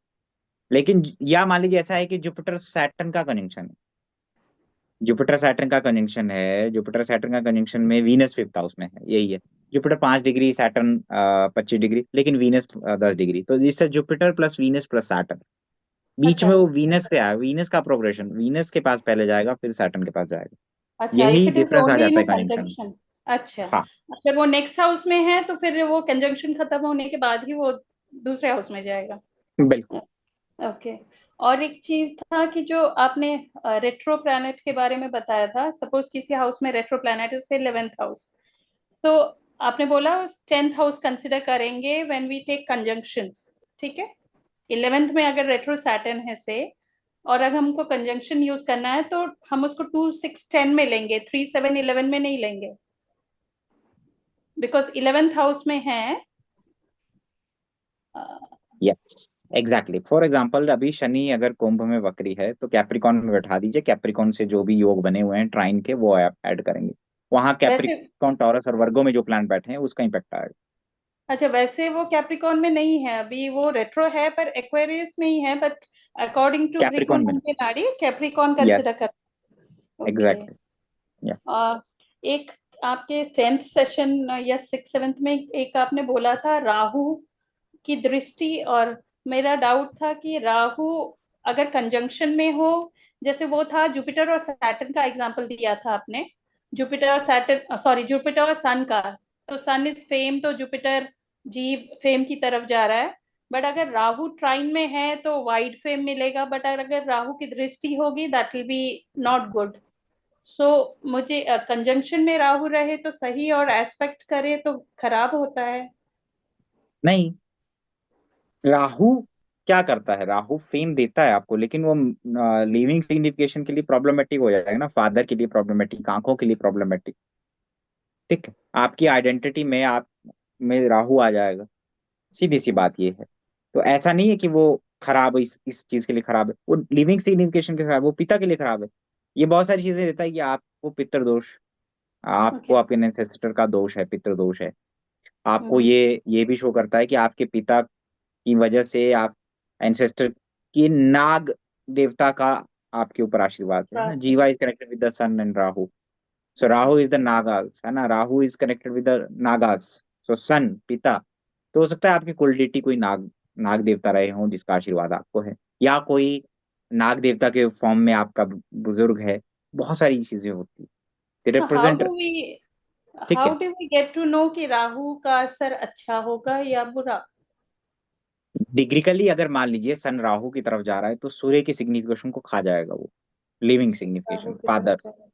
लेकिन या मान लीजिए ऐसा है कि जुपिटर सैटर्न का कनेक्शन है, जुपिटर सैटर्न का कनेक्शन में वीनस 5th हाउस में है, यही है। जुपिटर 5 डिग्री, सैटर्न 25 डिग्री, लेकिन वीनस 10 डिग्री, तो इससे Jupiter plus Venus plus Saturn, बीच अच्छा में वो वीनस से आया, वीनस का प्रोग्रेशन, वीनस के पास पहले जाएगा फिर सैटर्न के पास जाएगा, अच्छा, इफ यही इट इज डिफरेंस आ ओनली इन जाता अ है कनेक्शन में। कंजंक्शन। अच्छा, हाँ, अगर वो नेक्स्ट हाउस में है तो फिर वो कंजंक्शन खत्म होने के बाद ही वो दूसरे हाउस में जाएगा। बिल्कुल। ओके। और एक चीज था कि जो आपने रेट्रो प्लैनेट के बारे में बताया था, सपोज किसी हाउस में रेट्रो प्लैनेट है, से 11th हाउस, तो आपने बोला 10th हाउस कंसिडर करेंगे व्हेन वी टेक कंजंक्शंस, ठीक है। 11th में अगर रेट्रो सैटर्न है से, और अगर हमको कंजंक्शन यूज करना है तो हम उसको 2 6 10 में लेंगे, 3 7 11 में नहीं लेंगे, बिकॉज 11th हाउस में है। Yes, exactly. फॉर एग्जाम्पल अभी शनि अगर कुंभ में वक्री है तो कैप्रिकॉन में बैठा दीजिए, कैप्रिकॉन से जो भी योग बने हुए हैं ट्राइन के, वो ऐड करेंगे, वहां वैसे, कैप्रिकॉन टॉरस और वर्गो में जो प्लैनेट बैठे हैं उसका इम्पैक्ट आएगा। अच्छा वैसे वो कैप्रिकॉन में नहीं है अभी, वो रेट्रो है पर एक्वेरियस में ही है, बट अकॉर्डिंग टू कैप्रिकॉन में, ग्रीकोनोम के नाड़ी कैप्रिकॉन यस, कंसिडर कर। ओके। एग्जैक्टली, या एक आपके 10th सेशन या 6 7th में एक आपने बोला था राहु की दृष्टि, और मेरा डाउट था कि राहु अगर कंजंक्शन में हो, जैसे वो था जुपिटर और सैटर्न का एग्जांपल दिया था आपने, जुपिटर और सैटर्न, सॉरी जुपिटर और सन का, तो सन इज फेम, तो जुपिटर जीव फेम की तरफ जा रहा है। बट अगर राहु ट्राइन में है तो वाइड फेम मिलेगा, बट अगर राहु की दृष्टि होगी that will be not good. So मुझे कंजंक्शन में राहु रहे तो सही, और एस्पेक्ट करे तो खराब होता है। नहीं, राहु क्या करता है, राहु फेम देता है आपको, लेकिन वो लिविंग सिग्निफिकेशन के लिए प्रॉब्लमेटिक हो जाएगा ना, फादर के लिए प्रॉब्लमेटिक, आंखों के लिए प्रॉब्लमेटिक। ठीक है, आपकी आइडेंटिटी में आप में राहु आ जाएगा, सीधी सी बात ये है। तो ऐसा नहीं है कि वो खराब है, इस चीज के लिए खराब है, वो लिविंग सिग्निफिकेशन के खराब है, वो पिता के लिए खराब है। ये बहुत सारी चीजें देता है कि आपको पितृ दोष, आपको ओके। आपके एंसेस्टर का दोष है, पितृ दोष है। आपको ये भी शो करता है कि आपके पिता की वजह से आप एंसेस्टर की नाग देवता का आपके ऊपर आशीर्वाद है ना। Jiva is connected with the sun and Rahu, so Rahu is the Nagas, है ना, Rahu is connected with the Nagas, so sun पिता। तो हो सकता है आपकी कुलदेवी कोई नाग नाग देवता रहे हों जिसका आशीर्वाद आपको है, या कोई नाग देवता के फॉर्म में आपका बुजुर्ग है। बहुत सारी चीजें होती है, हाउ रिप्रेजेंट। डू वी ठीक हाउ है, do we get to know कि राहु का असर अच्छा होगा या बुरा? डिग्रिकली अगर मान लीजिए सन राहु की तरफ जा रहा है तो सूर्य की सिग्निफिकेशन को खा जाएगा वो, लिविंग राहु सिग्निफिकेशन की तरफ फादर। जा रहा है।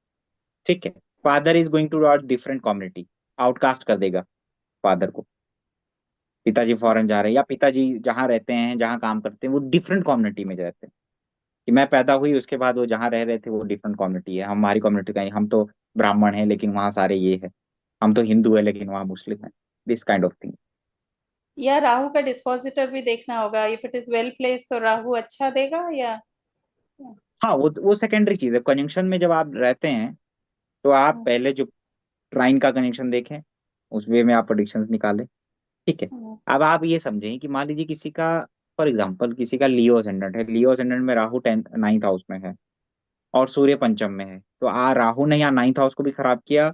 ठीक है, father is going to different community, outcast कर देगा फादर को। पिताजी फॉरेन जा रहे हैं, या पिताजी जहाँ रहते हैं जहाँ काम करते हैं वो डिफरेंट कम्युनिटी में रहते हैं, कि मैं पैदा हुई उसके बाद वो जहाँ रह रहे थे वो डिफरेंट कम्युनिटी है, हमारी कम्युनिटी का नहीं, हम तो ब्राह्मण है लेकिन वहाँ सारे ये है, हम तो हिंदू है लेकिन वहाँ मुस्लिम है, दिस काइंड ऑफ थिंग। या राहु का डिस्पोजिटर भी देखना होगा, if it is well place तो राहु अच्छा देगा या? हाँ, वो सेकेंडरी चीज है। कंजंक्शन में जब आप रहते हैं तो आप पहले जो ट्राइन का कनेक्शन देखें, उस वे में आप प्रेडिक्शंस निकालें। ठीक है, अब आप ये समझें कि मान लीजिए किसी का, फॉर एग्जांपल किसी का लियो असेंडेंट है, लियो असेंडेंट में राहु 9th हाउस में है और सूर्य पंचम में है, तो राहु ने यहाँ 9th हाउस को भी खराब किया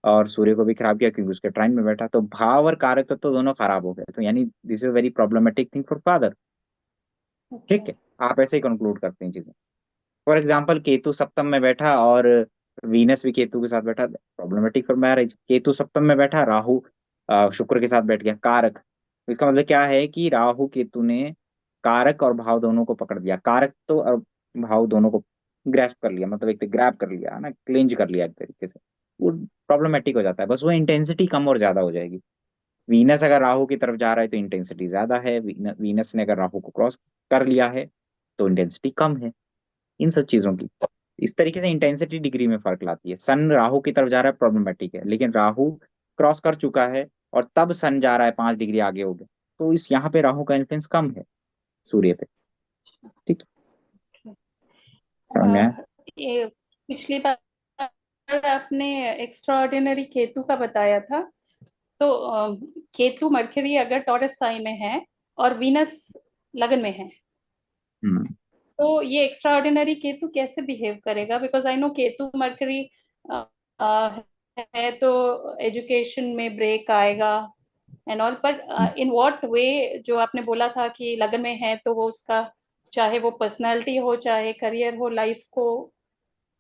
और सूर्य को भी खराब किया क्योंकि उसके ट्राइन में बैठा, तो भाव और कारक तत्व तो दोनों खराब हो गए, तो यानी this is very problematic thing for father. ठीक है, आप ऐसे ही कंक्लूड करते हैं चीजें। फॉर एग्जाम्पल केतु सप्तम में बैठा और वीनस भी केतु के साथ बैठा, प्रॉब्लमेटिक फॉर मैरिज। केतु सप्तम में बैठा, राहु शुक्र के साथ बैठ गया, कारक। तो इसका मतलब क्या है कि राहु केतु ने कारक और भाव दोनों को पकड़ लिया, कारक तो और भाव दोनों को ग्रैस्प कर लिया, मतलब एक ग्रैब कर लिया ना, क्लेंज कर लिया एक तरीके से। वो प्रॉब्लमेटिक हो जाता है, बस वो इंटेंसिटी कम और ज्यादा हो जाएगी। वीनस अगर राहु की तरफ जा रहा है तो इंटेंसिटी ज्यादा है, वीनस ने अगर राहु को क्रॉस कर लिया है तो इंटेंसिटी कम है, इन सब चीजों की। इस तरीके से इंटेंसिटी डिग्री में फर्क लाती है। सन राहु की तरफ जा रहा है प्रॉब्लमेटिक है, लेकिन राहु क्रॉस कर चुका है और तब सन जा रहा है 5 डिग्री आगे हो गया, तो इस यहाँ पे राहु का इन्फ्लुएंस कम है सूर्य पे। ठीक है, समझ में आया? ये पिछली बार आपने एक्स्ट्रा ऑर्डिनरी केतु का बताया था, तो केतु मरकरी अगर टॉरस साइन में है और वीनस लगन में है, हम्म तो ये एक्स्ट्रा ऑर्डिनरी केतु कैसे बिहेव करेगा? Because I know Ketu mercury है तो एजुकेशन में ब्रेक आएगा एंड ऑल, पर इन व्हाट वे? जो आपने बोला था कि लगन में है तो वो उसका, चाहे वो पर्सनालिटी हो चाहे करियर हो, लाइफ को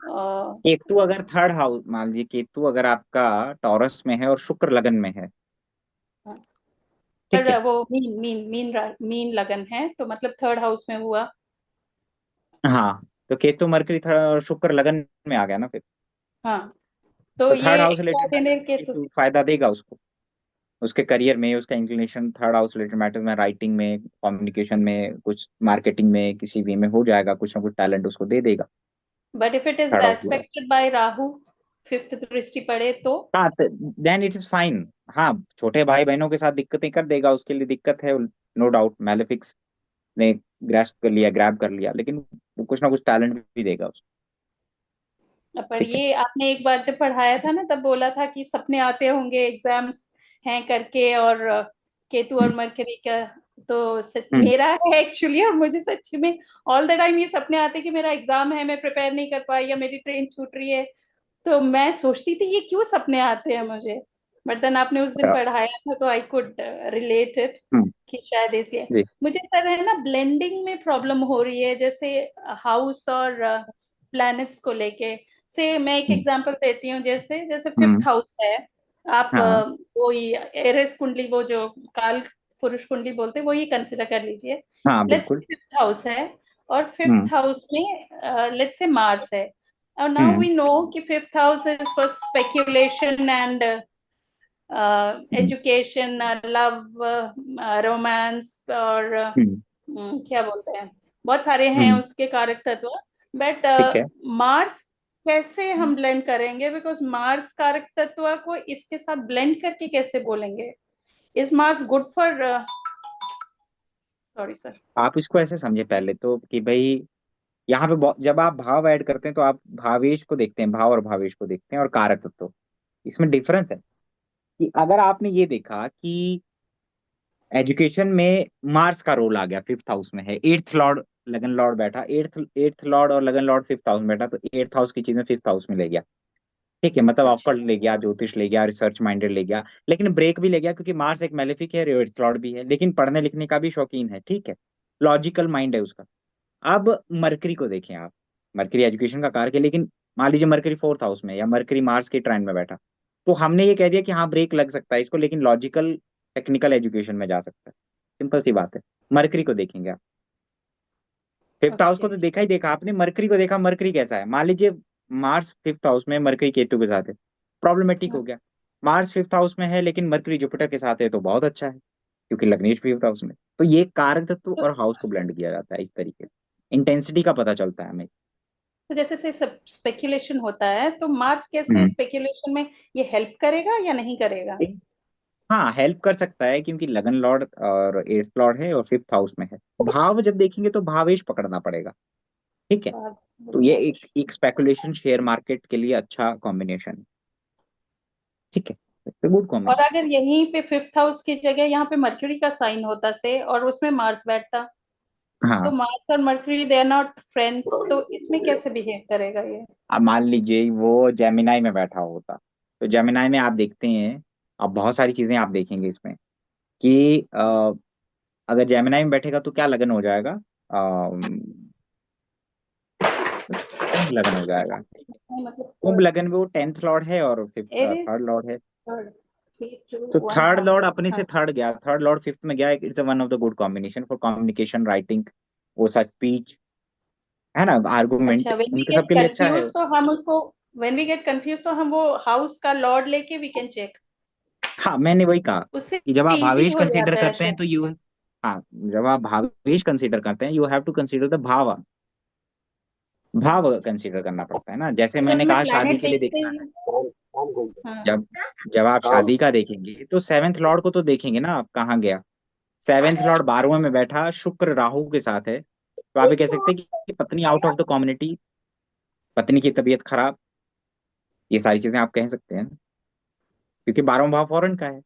केतु अगर थर्ड हाउस, मान लीजिए केतु अगर आपका टॉरस में है और शुक्र लगन में है, ठीक पर है। वो मीन लगन है तो मतलब थर्ड हाउस में हुआ। हाँ, तो केतु मरकरी थर्ड और शुक्र लगन में आ गया ना फिर, हाँ, तो तो ये third house related matter extraordinary में केतु। केतु फायदा देगा उसको, उसके करियर में, उसका inclination third house related matters में, राइटिंग में, कम्युनिकेशन में, कुछ मार्केटिंग में, किसी वे में हो जाएगा, कुछ ना कुछ टैलेंट उसको दे देगा। But if it is third house, aspected by Rahu, fifth दृष्टि पड़े तो? हाँ, देन इट इज फाइन। हाँ, छोटे भाई बहनों के साथ दिक्कतें कर देगा, उसके लिए दिक्कत है, नो डाउट, मैलेफिक्स ने ग्रैस्प कर लिया, ग्रैब कर लिया, लेकिन वो कुछ ना कुछ टैलेंट भी देगा उसको। पर ठीक है। ये आपने एक बार जब पढ़ाया था ना तब बोला था कि सपने आते होंगे एग्जाम्स हैं करके, और केतु और हम्म मरकरी का, तो हम्म मेरा है एक्चुअली, और मुझे सच में ऑल द टाइम ये सपने आते कि मेरा एग्जाम है, मैं प्रिपेयर नहीं कर पाई या मेरी ट्रेन छूट रही है, तो मैं सोचती थी ये क्यों सपने आते हैं मुझे। बट देन आपने उस दिन पढ़ाया था तो आई कुड रिलेट इट हम्म, कि शायद इसलिए। जी। मुझे सर है ना ब्लेंडिंग में प्रॉब्लम हो रही है, जैसे हाउस और प्लैनेट्स को लेके। से मैं एक हम्म एग्जांपल देती हूँ, जैसे जैसे हम्म फिफ्थ हाउस है, आप हाँ वही एरिस कुंडली, वो जो काल पुरुष कुंडली बोलते हैं, वही कंसिडर कर लीजिए। हाँ लेट्स बिल्कुल। फिफ्थ हाउस है, और हम्म फिफ्थ हाउस में लेट्स से मार्स है। और नाउ हम्म वी नो कि fifth house is for speculation and hmm education, love, romance, और हम्म क्या बोलते हैं, बहुत सारे हैं हम्म, उसके कारक तत्व। बट ठीक है। मार्स कैसे हम ब्लेंड करेंगे? बिकॉज मार्स कारक तत्व को इसके साथ ब्लेंड करके कैसे बोलेंगे? Is Mars good for, sorry sir. आप इसको ऐसे समझे पहले तो कि भाई यहाँ पे जब आप भाव ऐड करते हैं तो आप भावेश को देखते हैं, भाव और भावेश को देखते हैं और कारक तत्व, इसमें डिफरेंस है। कि अगर आपने ये देखा कि एजुकेशन में मार्स का रोल आ गया, फिफ्थ हाउस में है, एट्थ लॉर्ड लगन लॉर्ड बैठा, एट्थ लॉर्ड और लगन लॉर्ड फिफ्थ हाउस में बैठा, तो एट्थ हाउस की चीजें फिफ्थ हाउस में ले गया। ठीक है, मतलब अच्छा। ऑक्कल्ट ले गया, ज्योतिष ले गया, रिसर्च माइंडेड ले गया, लेकिन ब्रेक भी ले गया क्योंकि मार्स एक मेलेफिक है, एट्थ लॉर्ड भी है, लेकिन पढ़ने लिखने का भी शौकीन है। ठीक है, लॉजिकल माइंड है उसका। अब मरकरी को देखें आप, मरकरी एजुकेशन का कारक है, लेकिन मान लीजिए मरकरी फोर्थ हाउस में या मरकरी मार्स के ट्राइन में बैठा, तो हमने ये कह दिया कि हाँ ब्रेक लग सकता है इसको, लेकिन लॉजिकल टेक्निकल एजुकेशन में जा सकता है। सिंपल सी बात है। मरकरी को देखेंगे आप, फिफ्थ हाउस को ओके। तो देखा ही देखा आपने, मरकरी को देखा, मरकरी कैसा है। मान लीजिए मार्स फिफ्थ हाउस में मरकरी केतु के साथ है, प्रॉब्लमेटिक हो गया। मार्स फिफ्थ हाउस में है लेकिन मरकरी जुपिटर के साथ है तो बहुत अच्छा है, क्योंकि लग्नेश फिफ्थ हाउस में। तो ये कारक तत्व तो और हाउस को ब्लेंड किया जाता है इस तरीके से, इंटेंसिटी का पता चलता है हमें। जैसे से सब स्पेक्यूलेशन होता है, तो मार्स कैसे हम्म स्पेक्यूलेशन में ये हेल्प करेगा या नहीं करेगा? हाँ हेल्प कर सकता है, क्योंकि लगन लॉर्ड और एट्थ लॉर्ड है और फिफ्थ हाउस में है। भाव जब देखेंगे तो भावेश पकड़ना पड़ेगा। ठीक है, तो ये एक स्पेकुलेशन शेयर मार्केट के लिए अच्छा कॉम्बिनेशन है। ठीक है, तो गुड और कॉम्बिनेशन। अगर यहीं पे फिफ्थ हाउस की जगह यहाँ पे मर्क्यूरी का साइन होता से, और उसमें मार्स बैठता, तो हाँ, मार्स और Mercury they are not friends, तो इसमें कैसे बिहेव करेगा ये? अब मान लीजिए वो जेमिनाई में बैठा होता, तो जेमिनाई में आप देखते हैं, अब बहुत सारी चीजें आप देखेंगे इसमें कि अगर जेमिनाई में बैठेगा तो क्या लगन हो जाएगा, कुंभ लगन हो जाएगा। ठीक है, मतलब कुंभ लगन में वो टेंथ लॉर्ड है और फिफ्थ एरिस, थर्ड लॉर्ड है। थर्ड, 3 2 तो 1, थर्ड हाँ। लॉर्ड अपने से हाँ। थर्ड गया, थर्ड लॉर्ड फिफ्थ में गया, it's one of the good combination for communication, writing, वो सा स्पीच है ना, अच्छा, आर्गुमेंट, व्हेन वी उनके गेट सबके लिए अच्छा है। कंफ्यूज तो हम उसको, व्हेन वी गेट कंफ्यूज तो हम वो हाउस का लॉर्ड लेके वी कैन चेक, हाँ मैंने वही कहा उससे कि जब आप इजी भावेश हो कंसीडर जाता है करते हैं शायद। तो यू, हाँ जब आप भावेश कंसीडर करते हैं you have to consider the भाव, भाव कंसीडर करना पड़ता है ना। जैसे जब मैंने हमें कहा शादी प्लैनेट के लिए देखते देखना है, हैं। हाँ। जब जब आप शादी का देखेंगे तो सेवेंथ लॉर्ड को तो देखेंगे ना आप कहाँ गया। सेवेंथ लॉर्ड 12वें में बैठा, शुक्र राहु के साथ है, तो आप ये कह सकते हैं कि पत्नी आउट ऑफ द कम्युनिटी, पत्नी की तबीयत खराब, ये सारी चीजें आप कह सकते हैं, क्योंकि 12वां भाव फॉरेन का है,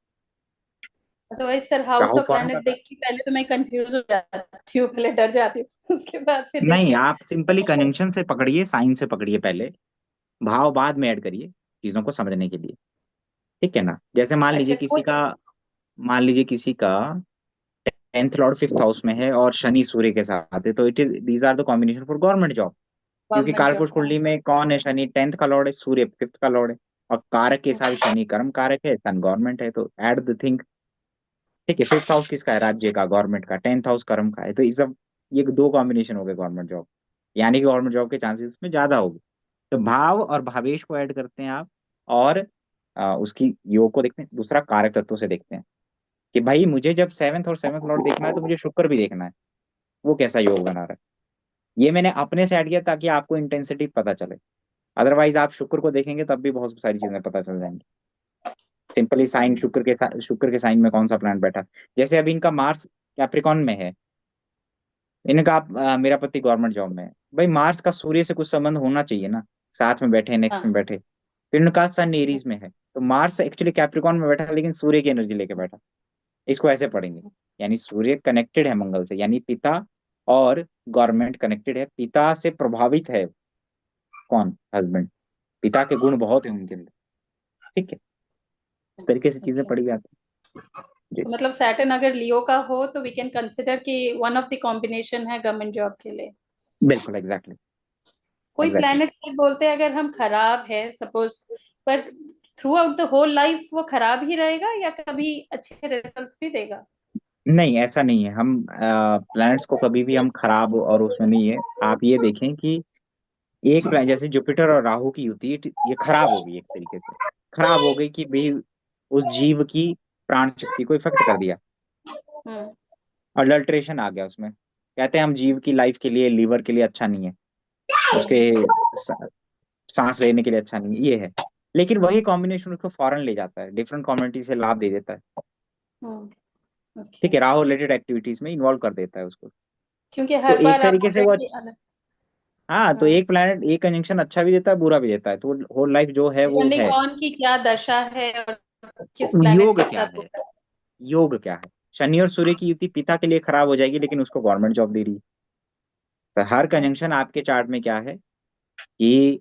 otherwise sir, house Rahu of foreign का प्लैनेट था। देख के पहले तो मैं कंफ्यूज हो जाती हूँ, पहले डर जाती हूँ, उसके बाद फिर नहीं, देखती हूँ। आप सिंपली कंजंक्शन से पकड़िए, साइन से पकड़िए पहले, भाव बाद में ऐड करिए चीजों को समझने के लिए। ठीक है ना, जैसे अच्छा, कोई। मान लीजिए किसी का टेंथ लॉर्ड फिफ्थ हाउस में है और शनि सूर्य के साथ है, तो it is these are the combination for government job. क्योंकि गवर्नमेंट जॉब कालपुरुष का। कुंडली में कौन है, शनि टेंथ का लॉर्ड है, सूर्य फिफ्थ का लॉर्ड है, और कारक के हिसाब से शनि कर्म कारक है, सन गवर्नमेंट है, तो एड द थिंग। ठीक है, फिफ्थ हाउस किसका है, राज्य का, गवर्नमेंट का, टेंथ हाउस कर्म का है, तो इस सब ये दो कॉम्बिनेशन हो गए गवर्नमेंट जॉब, यानी कि गवर्नमेंट जॉब के चांसेस उसमें ज्यादा होंगे। तो भाव और भावेश को ऐड करते हैं आप, और उसकी योग को देखते हैं, दूसरा कारक तत्व से देखते हैं कि भाई मुझे जब सेवेंथ और सेवेंथ लॉर्ड देखना है तो मुझे शुक्र भी देखना है, वो कैसा योग बना रहा है। ये मैंने अपने से ऐड किया ताकि आपको इंटेंसिटी पता चले, अदरवाइज आप शुक्र को देखेंगे तब भी बहुत सारी चीजें पता चल जाएंगी। सिंपली साइन, शुक्र के साइन में कौन सा प्लैनेट बैठा, जैसे अभी इनका मार्स कैप्रिकॉन में है, इनका मेरा पति गवर्नमेंट जॉब में है, भाई मार्स का सूर्य से कुछ संबंध होना चाहिए ना, साथ में बैठे, नेक्स्ट में हाँ। बैठे। तो इनका सन एरीज में है, तो मार्स एक्चुअली कैप्रिकॉन में बैठा लेकिन सूर्य की एनर्जी लेके बैठा। इसको ऐसे पढ़ेंगे, यानी सूर्य कनेक्टेड है मंगल से, यानी पिता, और गवर्नमेंट कनेक्टेड है, पिता से प्रभावित है कौन, हस्बैंड, पिता के गुण बहुत है उनके अंदर। ठीक है, इस तरीके से चीजें ओके। पढ़ी जाती हैं जी। तो मतलब सैटर्न अगर लियो का हो तो वी कैन कंसिडर कि वन ऑफ द कॉम्बिनेशन है गवर्नमेंट जॉब के लिए। बिल्कुल, एग्जैक्टली कोई एग्जैक्टली। प्लैनेट से बोलते हैं अगर हम खराब है सपोज, पर throughout the whole life वो खराब ही रहेगा या कभी अच्छे रिजल्ट्स भी देगा? नहीं, ऐसा नहीं है। हम प्लैनेट्स को कभी भी हम खराब और उसमें नहीं है। आप ये देखें कि एक प्लैनेट जैसे जुपिटर और राहु की युति, ये खराब हो गई, एक तरीके से खराब हो गई कि भाई उस जीव की प्राण शक्ति को इफेक्ट कर दिया, हम्म अडल्ट्रेशन आ गया उसमें। कहते हैं हम जीव की लाइफ के लिए, लीवर के लिए अच्छा नहीं है, उसके सा- सांस लेने के लिए अच्छा नहीं है, ये है। लेकिन वही कॉम्बिनेशन उसको फॉरेन ले जाता है, डिफरेंट कम्युनिटी से लाभ दे देता है। ठीक ओके। है, राहु रिलेटेड एक्टिविटीज में इन्वॉल्व कर देता है उसको। क्योंकि तो हर एक बार आप तरीके बोल से रहे वो हैं कि अलग, हाँ, तो एक प्लैनेट एक कंजंक्शन अच्छा भी देता है, बुरा भी देता है, तो होल लाइफ जो है वो डिपेंडिंग है। ऑन की क्या दशा है और किस प्लेनेट योग के क्या साथ है, होता है। योग क्या है? शनि और सूर्य की युति पिता के लिए खराब हो जाएगी, लेकिन उसको गवर्नमेंट जॉब दे रही है। तो हर कंजंक्शन आपके चार्ट में क्या है कि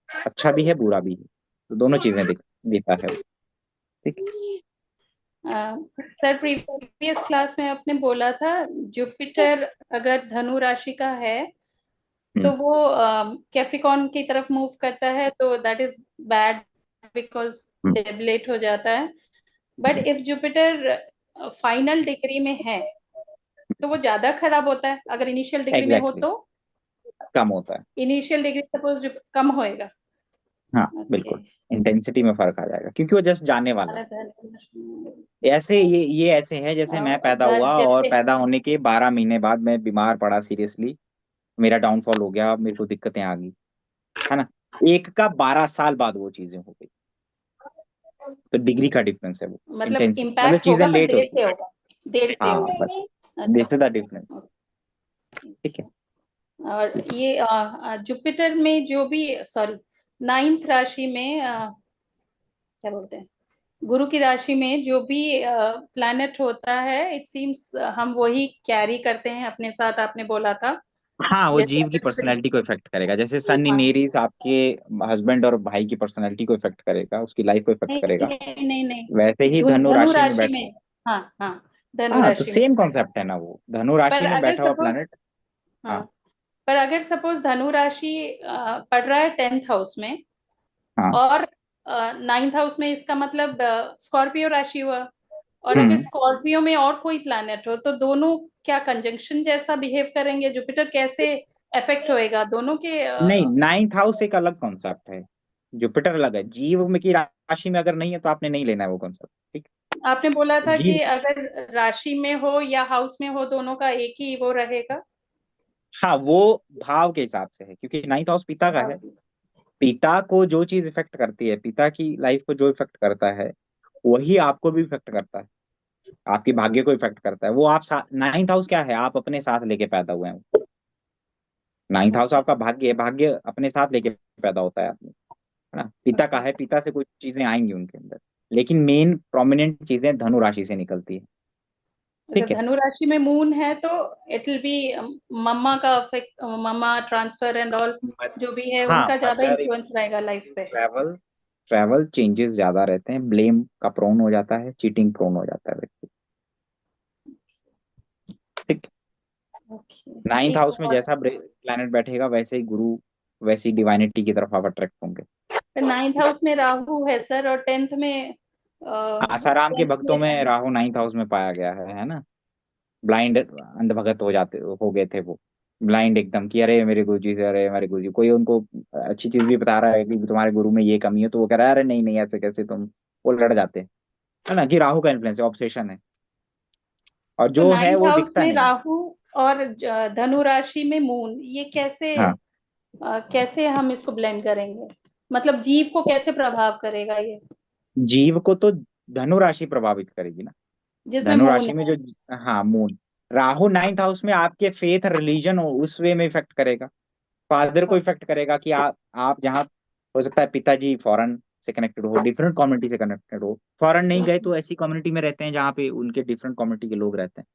अच्छा भी है, बुरा भी है, तो दोनों चीजें देता है वो। ठीक है। सर प्रीवियस क्लास में आपने बोला था जुपिटर अगर धनु राशि का है तो हम्म, वो कैप्रिकॉर्न की तरफ मूव करता है, तो दैट इज बैड बिकॉज हम्म, डेबिलेट हो जाता है। But hmm, if Jupiter final decree में है तो वो ज्यादा खराब होता है, अगर इनिशियल डिग्री में हो एग्जैक्टली, तो। कम होता है। इनिशियल डिग्री सपोज कम होएगा। हाँ, ओके। बिल्कुल। इंटेंसिटी में फर्क आ जाएगा, क्योंकि वो जस्ट जाने वाला है। ऐसे ये ऐसे है जैसे मैं पैदा हुआ और जैसे पैदा होने के 12 महीने बाद मैं बीमार पड़ा सीरियसली, मेरा डाउनफॉल हो गया, मेरे को दिक्कतें आ गई, है ना। एक का 12 साल बाद वो चीजें हो गई, तो डिग्री का डिफरेंस है वो। मतलब इंटेंसिटी मतलब इम्पैक्ट चीजें होगा बट लेट देर होती से है। होगा, देर से हाँ, होगा। बस अच्छा। This is the difference. ठीक है। और ये जुपिटर में जो भी, सॉरी, नाइन्थ राशि में क्या बोलते हैं, गुरु की राशि में जो भी प्लैनेट होता है, इट सीम्स हम वही कैरी करते हैं अपने साथ, आपने बोला था। हाँ, वो जैसे जीव की अगर पर्सनैलिटी को इफेक्ट करेगा, जैसे सन इन हाँ, एरीज आपके हस्बैंड और भाई की पर्सनैलिटी को इफेक्ट करेगा, उसकी लाइफ को इफेक्ट नहीं करेगा। नहीं नहीं नहीं, वैसे ही धनु धनु राशि में राशि बैठ में। हाँ हाँ, धनु हाँ, तो राशि में। सेम कॉन्सेप्ट है ना, वो धनु पर राशि में अगर बैठा हुआ सपोज, प्लैनेट। हाँ, हाँ, पर अगर सपोज धनु राशि पढ़ रहा है 10th हाउस में, हाँ। और 9th हाउस में, इसका मतलब स्कॉर्पियो राशि हुआ। और अगर हम्म स्कॉर्पियो में और कोई प्लैनेट हो तो दोनों क्या कंजंक्शन जैसा बिहेव करेंगे? जुपिटर कैसे इफेक्ट होएगा दोनों के? नहीं, नाइन्थ हाउस एक अलग कॉन्सेप्ट है, जुपिटर अलग है। जीव में की राशि में अगर नहीं है तो आपने नहीं लेना है वो कॉन्सेप्ट। ठीक। आपने बोला था जीव, कि अगर राशि में हो या हाउस में हो, दोनों का एक ही वो रहेगा। हाँ, वो भाव के हिसाब से है, क्योंकि नाइन्थ हाउस पिता का है। भाव। पिता को जो चीज इफेक्ट करती है, पिता की लाइफ को जो इफेक्ट करता है, वही आपको भी इफेक्ट करता है, आपके भाग्य को इफेक्ट करता है। वो आप नाइन्थ हाउस क्या है, आप अपने साथ लेके पैदा हुए हैं। Ninth house okay. आपका भाग्य है, भाग्य अपने साथ लेके पैदा होता है आदमी, है ना। पिता का ओके। है, पिता से कुछ चीजें आएंगी उनके अंदर, लेकिन मेन प्रोमिनेंट चीजें धनु राशि से निकलती है। अगर ठीक है। धनु राशि में मून है तो इट विल बी मम्मा का अफेक्ट, मम्मा ट्रांसफर एंड ऑल, जो भी है हाँ, उनका ज्यादा मदर, इन्फ्लुएंस रहेगा लाइफ पे। ट्रैवल, ट्रैवल चेंजेस ज्यादा रहते हैं, ब्लेम का प्रोन हो जाता है, चीटिंग प्रोन हो जाता है व्यक्ति। ठीक। ओके। नाइन्थ एक हाउस में और, जैसा प्लैनेट बैठेगा वैसे ही गुरु, वैसी डिवाइनिटी की तरफ आप अट्रैक्ट होंगे। 9th हाउस में राहु है सर, और 10th में आसाराम के 10th भक्तों में में राहु नाइन्थ हाउस में पाया गया है ना। ब्लाइंड अंधभगत हो गए थे वो, ब्लाइंड एकदम कि अरे मेरे गुरु जी से, अरे हमारे गुरु जी, कोई उनको अच्छी चीज भी बता रहा है कि तुम्हारे गुरु में ये कमी है, तो वो कह रहा है अरे नहीं नहीं, ऐसे कैसे तुम, वो लड़ जाते हैं, है ना, कि राहु का इन्फ्लुएंस है, ऑब्सेशन है, और तो जो है 9th वो हाउस दिखता में नहीं है। राहु और धनु राशि में मून, ये कैसे हाँ, कैसे हम इसको ब्लेंड करेंगे? मतलब जीव को कैसे प्रभाव करेगा ये, जीव को तो धनु राशि प्रभावित करेगी ना। जिसमें धनु मून राशि में है? जो, हाँ, मून, राहु नाइन्थ हाउस में आपके फेथ रिलीजन हो उस वे में इफेक्ट करेगा, फादर को इफेक्ट करेगा कि आप जहाँ, हो सकता है पिताजी फॉरेन से कनेक्टेड हो, डिफरेंट कम्युनिटी से कनेक्टेड हो, फॉरेन नहीं गए तो ऐसी कम्युनिटी में रहते हैं जहाँ पे उनके डिफरेंट कम्युनिटी के लोग रहते हैं,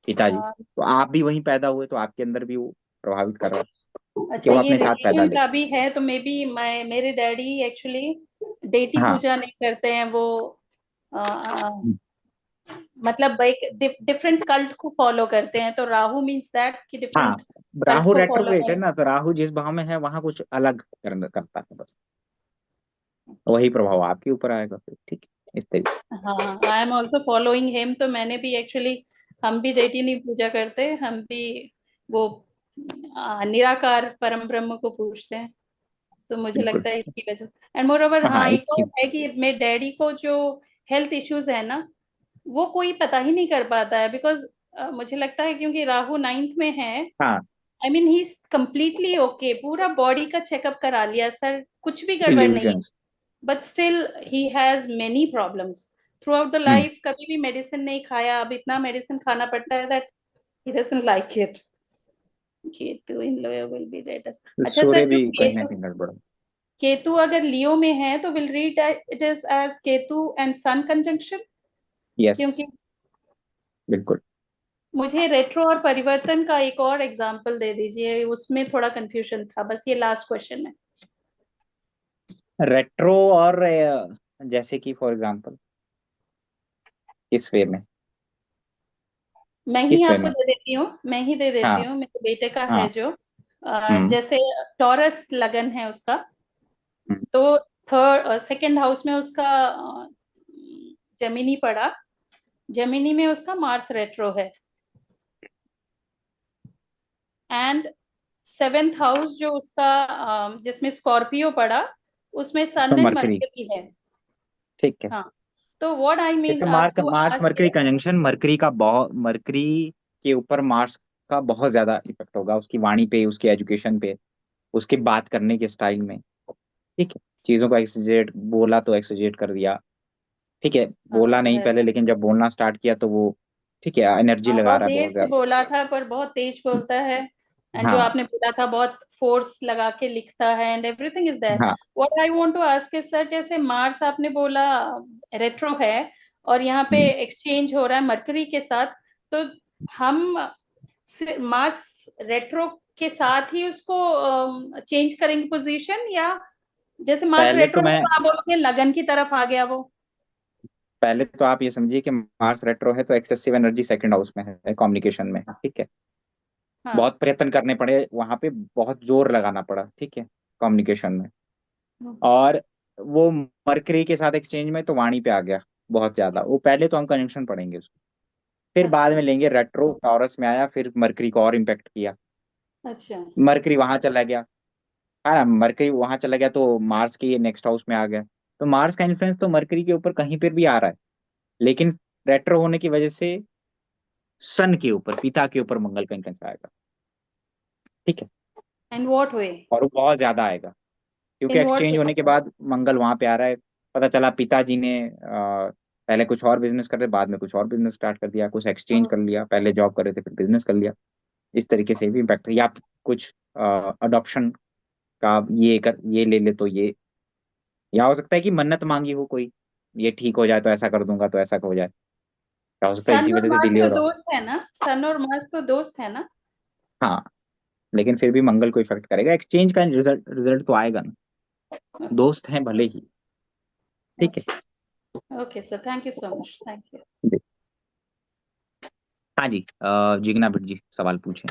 पिताजी, तो आप भी वहीं पैदा हुए, तो आपके अंदर भी वो प्रभावित कर रहा है कि अच्छा, वो ये अपने साथ पैदा रिलीजन ले। का भी है तो मे बी मैं, मेरे डैडी एक्चुअली देती हाँ, पूजा नहीं करते हैं वो, मतलब एक डिफरेंट कल्ट को फॉलो करते हैं, तो राहु मींस दैट कि हाँ, डिफरेंट कल्ट राहु को फॉलो रेट्रोग्रेड है नहीं। ना, तो राहु जिस भाव में है वहां कुछ अलग करता है बस। वही प्रभाव आपके ऊपर आएगा फिर, ठीक है, इस तरीके। हाँ, I am also following him, तो मैंने भी एक्चुअली, हम भी देती नहीं पूजा करते, हम भी वो निराकार परम ब्रह्म को पूछते हैं। तो मुझे बिल्कुल। लगता है इसकी वजह से। एंड मोर ओवर, हाँ हाँ, एक इसकी। और है कि मेरे डैडी को जो हेल्थ इश्यूज है ना, वो कोई पता ही नहीं कर पाता है, बिकॉज मुझे लगता है क्योंकि राहु 9th में है। हाँ I mean he is completely okay, पूरा बॉडी का चेकअप करा लिया सर, कुछ भी गड़बड़ नहीं, illusions. But still he has many problems through out the hmm. Life. कभी भी मेडिसिन नहीं खाया, अब इतना मेडिसिन खाना पड़ता है that he doesn't like it. Ketu in lower will be latest. अच्छा सर, सूर्य जो भी कहीं ना केतु, कहीं गड़बड़ है। केतु अगर लियो में है तो will read it is as Ketu and sun conjunction, yes क्योंकि बिल्कुल। मुझे रेट्रो और परिवर्तन का एक और एग्जांपल दे दीजिए, उसमें थोड़ा कंफ्यूजन था, बस ये लास्ट क्वेश्चन है। रेट्रो और जैसे कि फॉर एग्जांपल किस वे में? मैं ही किस वे आपको में? दे देती हूँ, मैं ही दे देती हाँ हूँ, मेरे बेटे का है हाँ। जो हम्म जैसे टॉरस लगन है उसका, हम्म। तो सेकंड हाउस में उसका जेमिनी पड़ा, जेमिनी में उसका मार्स रेट्रो है। एंड सेवेंथ हाउस जो उसका जिसमें स्कॉर्पियो पड़ा, उसमें तो सन एंड मरकरी। मर्करी है। ठीक है। हाँ, तो व्हाट आई मीन इसमें mark to Mars ask Mercury is, conjunction, Mercury के ऊपर मार्स का बहुत ज्यादा इफेक्ट होगा, उसकी वाणी पे, उसके एजुकेशन पे, उसके बात करने के स्टाइल में। ठीक है। चीजों को एक्सजेट बोला तो एक्सजेट कर दिया। ठीक है। हाँ बोला वो नहीं है, पहले, लेकिन जब बोलना स्टार्ट किया तो वो ठीक है, एनर्जी हाँ लगा बहुत रहा है देर बहुत से ज्यादा। बोला था पर बहुत तेज बोलता है। एंड जो हाँ आपने बोला था बहुत फोर्स लगा के लिखता है, एंड एवरीथिंग इज देयर। हाँ। What I want to ask is sir, जैसे मार्स आपने बोला रेट्रो है, और यहाँ पे हम्म। एक्सचेंज हो रहा है मरकरी के साथ, तो हम मार्स रेट्रो के साथ ही उसको चेंज करेंगे पोजीशन, या जैसे मार्स पहले तो रेट्रो है मैं तो आप बोलोगे लगन की तरफ आ गया वो? पहले तो आप ये समझिए कि मार्स रेट्रो है तो एक्सेसिव एनर्जी सेकंड हाउस में है, कम्युनिकेशन में है, ठीक है। हाँ। बहुत प्रयत्न करने पड़े वहां पे, बहुत जोर लगाना पड़ा, ठीक है, कम्युनिकेशन में। और वो मरकरी के साथ एक्सचेंज में तो वाणी पे आ गया बहुत ज्यादा, वो पहले तो हम कनेक्शन पढ़ेंगे उसको, फिर बाद अच्छा में लेंगे। रेट्रो टॉरस में आया, फिर मरकरी को और इम्पेक्ट किया। अच्छा। मरकरी वहां चला गया, है ना, मरकरी वहां चला गया तो मार्स के ये नेक्स्ट हाउस में आ गया। तो मार्स का इन्फ्लुएंस तो मरकरी के ऊपर कहीं पर भी आ रहा है, लेकिन रेट्रो होने की वजह से सन के ऊपर, पिता के ऊपर मंगल का इन्फ्लुएंस आएगा। ठीक है। In what way? और वो बहुत ज्यादा आएगा, क्योंकि इन व्हाट एक्सचेंज वे? होने के बाद मंगल वहां पे आ रहा है। पता चला पिताजी ने पहले कुछ और बिजनेस कर रहे, बाद में कुछ और बिजनेस स्टार्ट कर दिया, कुछ एक्सचेंज कर लिया, पहले जॉब कर रहे थे फिर बिजनेस कर लिया। इस तरीके से भी इम्पैक्ट, या कुछ अडॉप्शन का, ये ले ले तो ये, या हो सकता है कि मन्नत मांगी हो कोई, ये ठीक हो जाए तो ऐसा कर दूंगा, तो ऐसा हो जाए, क्या हो सकता है सन इसी और वजह से मार्स डिले तो हो रहा हो। दोस्त है ना, सन और मार्स तो दोस्त है ना? हाँ, लेकिन फिर भी मंगल को इफेक्ट करेगा, एक्सचेंज का रिजल्ट रिजल्ट तो आएगा ना, दोस्त हैं भले ही। ठीक okay okay sir, thank you so much, thank you. है। हाँ जी, जिग्ना भट्ट जी सवाल पूछे।